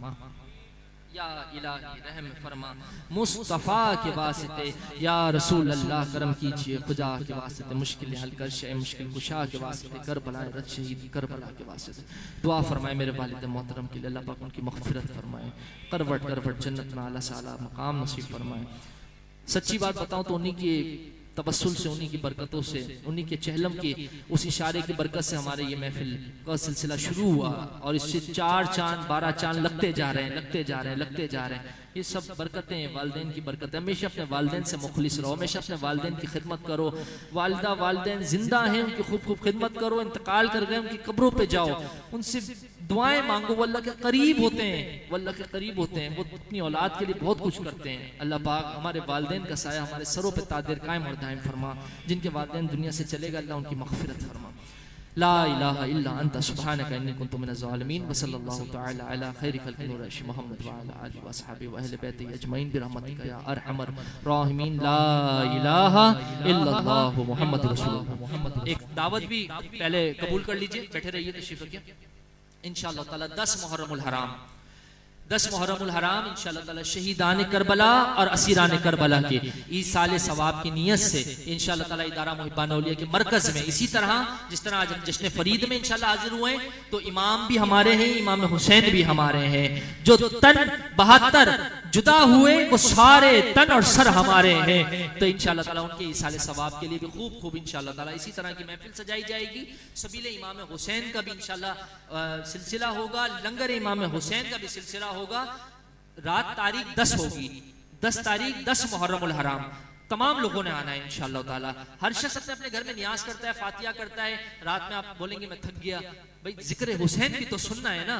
या इलाही रहम फरमा, मुस्तफ़ा के वास्ते या रसूल अल्लाह करम कीजिए, खुदा के वास्ते मुश्किल हल कर, शे मुश्किल कुशा के वास्ते, करबला रत शहीद करबला के वास्ते दुआ फरमाए। मेरे वालिद मोहतरम के लिए अल्लाह पाक उनकी मग़फ़िरत फरमाए, करवट करवट जन्नत में आला साला मकाम नसीब फरमाए। सच्ची बात बताऊं तो उन्हीं के तबस्सुल से, उन्हीं की बरकतों से, उन्हीं के चहलम के उस इशारे की बरकत से हमारे ये महफिल का सिलसिला शुरू हुआ और इससे 4 चांद 12 चांद लगते जा रहे हैं। ये सब बरकतें वालिदैन की बरकत है। हमेशा अपने वालिदैन से मुखलिस रहो, हमेशा अपने वालिदैन की खिदमत करो। वालिदा वालिदैन जिंदा हैं, उनकी खूब खूब खिदमत करो। इंतकाल कर गए, उनकी कब्रों पे जाओ, उनसे दुआएं मांगो। वो अल्लाह के करीब होते हैं, वो अपनी औलाद के लिए बहुत कुछ करते हैं। अल्लाह पाक हमारे वालिदैन का साया हमारे सरों पे तादिर कायम और दायम फरमा। जिनके वालिदैन दुनिया से चलेगा अल्लाह उनकी मग़फ़िरत फरमा। ला इलाहा इल्ला अंता सुब्हानका इन्नी कुन्तु मिनज़ ज़ालिमीन व सल्लल्लाहु तआला अला खैरि खल्क़ि नूर मुहम्मद व अला आलिहि व अस्हाबिहि व अहले बैतिहि अजमईन बिरहमतिका या अरहमर राहिमीन। ला इलाहा इल्लल्लाहु मुहम्मद रसूलुल्लाह। एक दावत भी पहले कबूल कर लीजिए, बैठे रहिए, तशरीफ रखिए। इंशाअल्लाह ताला 10 मुहर्रमुल हराम इंशाअल्लाह ताला शहीदान करबला और असीरान करबला के ईसाले सवाब की नियत से इंशाअल्लाह ताला इदारा मुहिब्बान औलिया के मरकज में, इसी तरह जिस तरह आज हम जश्न फरीद में इंशाअल्लाह हाजिर हुए हैं, तो इमाम भी हमारे हैं, इमाम हुसैन भी हमारे हैं। जो तन 72 जुदा हुए वो सारे तन और सर हमारे हैं। तो इंशाअल्लाह ताला उनके ईसाले सवाब के लिए भी खूब खूब इंशाअल्लाह ताला इसी तरह की महफिल सजाई जाएगी। सबीले इमाम हुसैन का भी इंशाअल्लाह सिलसिला होगा, लंगर इमाम हुसैन का भी सिलसिला होगा। रात तारीख 10 होगी, 10 तारीख 10 मुहर्रमुल हराम। तमाम लोगों ने आना है इंशाअल्लाह ताला। हर शख्स अपने अपने घर में नियाज करता है, फातिहा करता है। रात में आप बोलेंगे मैं थक गया, भाई जिक्र हुसैन भी तो सुनना है ना,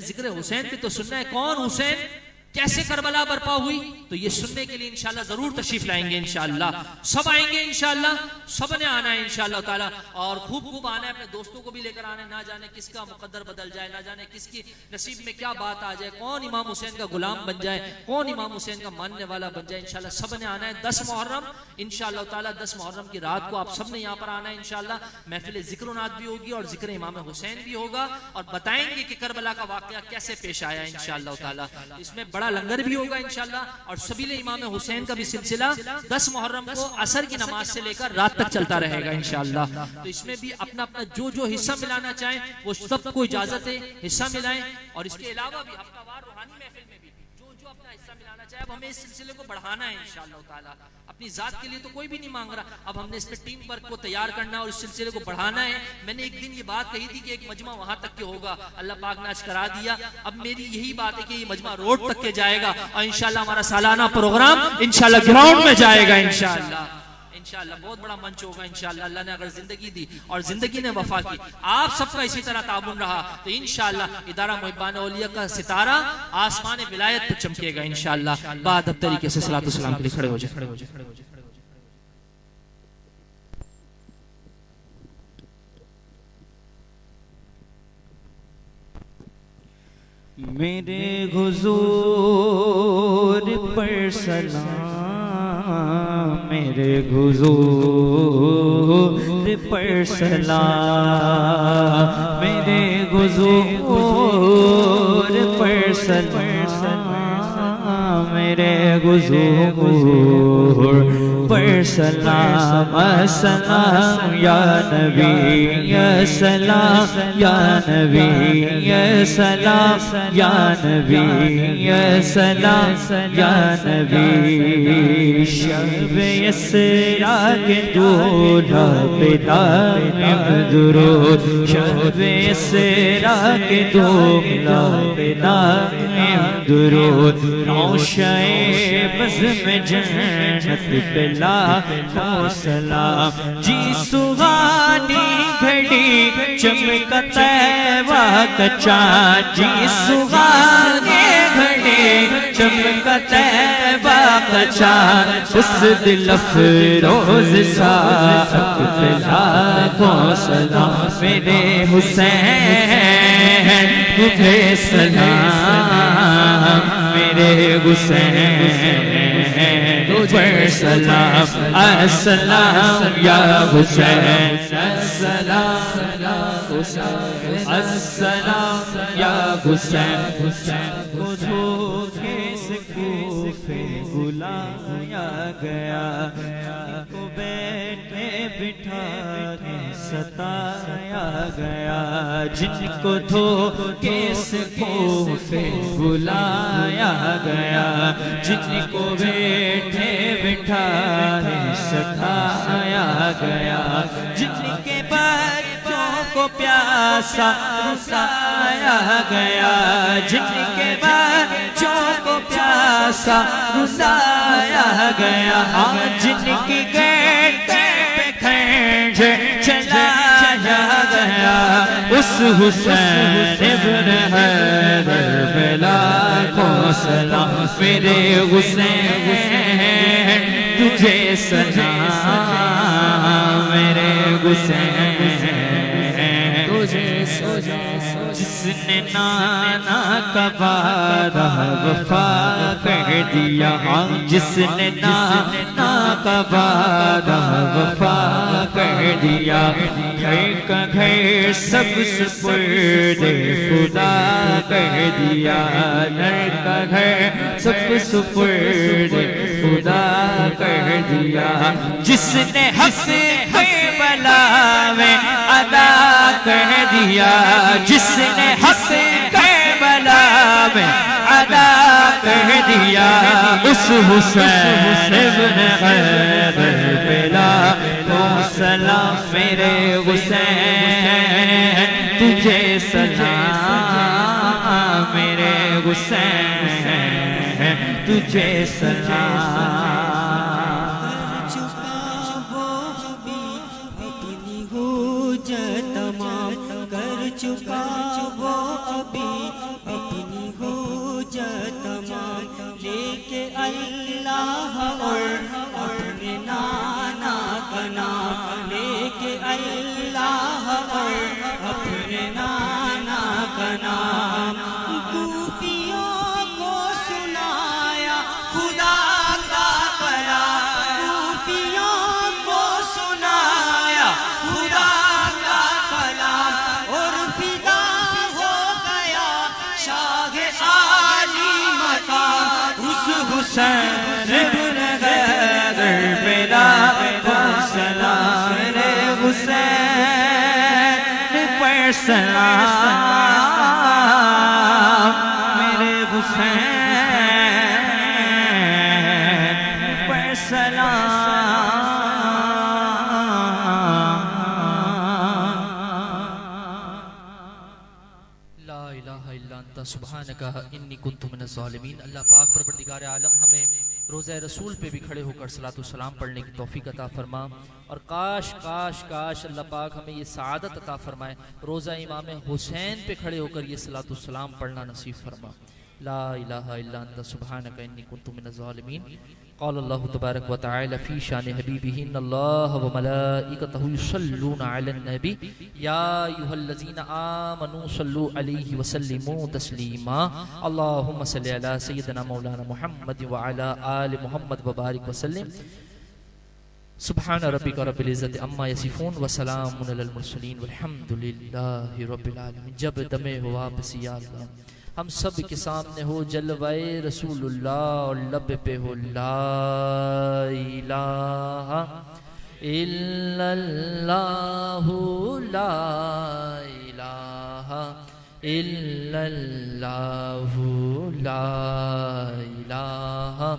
जिक्र हुसैन भी तो सुनना है। कौन हुसैन, कैसे करबला बर्पा हुई, तो ये सुनने के लिए इंशाअल्लाह जरूर तशरीफ लाएंगे। इंशाअल्लाह सब आएंगे, इंशाअल्लाह सब ने आना है इंशाअल्लाह ताला। और खूब आना है, अपने दोस्तों को भी लेकर आना है। ना जाने किसका मुकद्दर बदल जाए, ना जाने किसकी नसीब में क्या बात आ जाए, कौन इमाम हुसैन का गुलाम बन जाए, कौन इमाम हुसैन का मानने वाला बन जाए। इंशाअल्लाह सब ने आना है 10 मुहर्रम इंशाअल्लाह ताला। 10 मुहर्रम की रात को आप सब ने यहाँ पर आना है इंशाअल्लाह। महफिल जिक्र नाद भी होगी और जिक्र इमाम हुसैन भी होगा, और बताएंगे कि करबला का वाकया कैसे पेश आया इंशाअल्लाह ताला। इसमें बड़ा लंगर भी होगा इंशाअल्लाह। और सबीले इमाम हुसैन का भी सिलसिला 10 मुहर्रम को असर की नमाज से लेकर रात तक चलता रहेगा इंशाअल्लाह। तो इसमें भी अपना अपना जो हिस्सा मिलाना चाहें वो सबको इजाजत है, हिस्सा मिलाएं। और इसके अलावा भी हफ्तावार रूहानी महफिल में भी जो अपना हिस्सा मिलाना चाहे। अब हमें इस सिलसिले को बढ़ाना है इंशाअल्लाह ताला। अपनी जात के लिए तो कोई भी नहीं मांग रहा, अब हमने इस पे टीम वर्क को तैयार करना है और इस सिलसिले को बढ़ाना है। मैंने एक दिन ये बात कही थी कि एक मजमा वहां तक के होगा, अल्लाह पाक ने आज करा दिया। अब मेरी यही बात है कि ये मजमा रोड तक के जाएगा और इंशाअल्लाह हमारा सालाना प्रोग्राम इंशाअल्लाह ग्राउंड में जाएगा। इंशाअल्लाह बहुत बड़ा मंच होगा इंशाअल्लाह। अल्लाह ने अगर जिंदगी दी और जिंदगी ने वफा की, आप सबका इसी तरह ताबुन रहा तो इंशाअल्लाह इदारा मुहिब्बान औलिया का सितारा आसमान विलायत पर चमकेगा इंशाअल्लाह। बाद अब तरीके से सलातो सलाम के लिए खड़े हो जाए। मेरे हुजूर पर सलाम, मेरे हुजूर पर सलाम, मेरे हुजूर पर सलाम, मेरे हुजूर पर सलाम। अस्सलाम या नबी अस्सलाम या नबी अस्सलाम या नबी अस्सलाम या नबी। शब यसरा के दूल्हा पिता दुरूद, शब यसरा के दूल्हा पिता दुरूद। नौशाए बज़्म जन्नत पिला को सलाम। जी सुहानी घड़ी चमका तैवा का चाँद, जी सुहानी घड़ी चमका तैवा का चाँद। उस दिल अफरोज साहब पिला को सलाम। मेरे हुसैन तुझे सलाम, मेरे हुसैन पर सलाम। अस्सलाम या हुसैन अस्सलाम अस्सलाम या हुसैन। को धोखे से कूफे बुलाया गया, को बैठे बिठा के सताया गया। जिनको धोखे से कूफे बुलाया गया, जिनको बैठे बिठाए सताया गया। जिनके बच्चों को प्यासा रुलाया गया, जिनके बच्चों को प्यासा रुलाया गया। जिनकी गेटे पे खंड चलाया गया, उस हुसैन इब्न हैदर बिला को सलाम। मेरे हुसैन तुझे सलाम, मेरे हुसैन तुझे सलाम। जिसने नाना का वादा वफा कर दिया, जिसने नाना का वादा वफा कर दिया। घर का घर सब सुपुर्दे खुदा कर दिया, घर का घर सब सुपुर्दे खुदा कर दिया। जिसने हक करबला में अदा कर दिया, जिसने हक करबला में अदा कर दिया। उस हुसैन इब्न हैदर बिला को सलाम। मेरे हुसैन तुझे सलाम, मेरे हुसैन तुझे सलाम। तमाम कर चुका वो अभी अपनी हुज्जत तमाम। लेके अल्लाह और अपने नाना का नाम, लेके अल्लाह और अपने नाना का नाम। कूफियों को सुनाया खुदा का कलाम, कूफियों को सुनाया खुदा का कलाम। और फिदा हो गया शाह आली मकाम, उस हुसैन इब्न हैदर बिला को सलाम। मेरे हुसैन पर सलाम, मेरे हुसैन ला इलाहा इल्ला अंता सुब्हानका इन्नी कुन्तु मिनज़ ज़ालिमीन। अल्लाह पाक परवरदिगार आलम हमें रोज़ा रसूल पे भी खड़े होकर सलातो सलाम पढ़ने की तौफीक अता फरमा, और काश काश काश अल्लाह पाक हमें ये सआदत अता फरमाए रोज़ा इमाम हुसैन पे खड़े होकर ये सलातो सलाम पढ़ना नसीब फरमा। ला इलाहा इल्ला अंता सुब्हानका इन्नी कुन्तु मिनज़ ज़ालिमीन। क़ाल अल्लाहु तबारक व तआला फ़ी शान हबीबिही इन्नल्लाह व मलाइकतहु युसल्लूना अलन नबी या अय्युहल्लज़ीना आमनू सल्लू अलैहि व सल्लिमू तस्लीमा। अल्लाहुम्मा सल्लि अला सय्यिदिना मौलाना मुहम्मद व अला आलि मुहम्मद व बारिक व सल्लिम। सुब्हान रब्बिका रब्बिल इज़्ज़ति अम्मा यसिफून व सलामुन अलल मुरसलीन वल्हम्दुलिल्लाहि रब्बिल आलमीन। जब दमे हो वापसी या अल्लाह हम सब के सामने हो जलवाए रसूलुल्लाह और लब पे हो ला इलाहा इल्लल्लाहु ला इलाहा इल्लल्लाहु ला इलाहा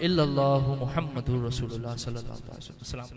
इल्लल्लाहु मुहम्मदुर रसूलुल्लाह सल्लल्लाहु अलैहि वसल्लम।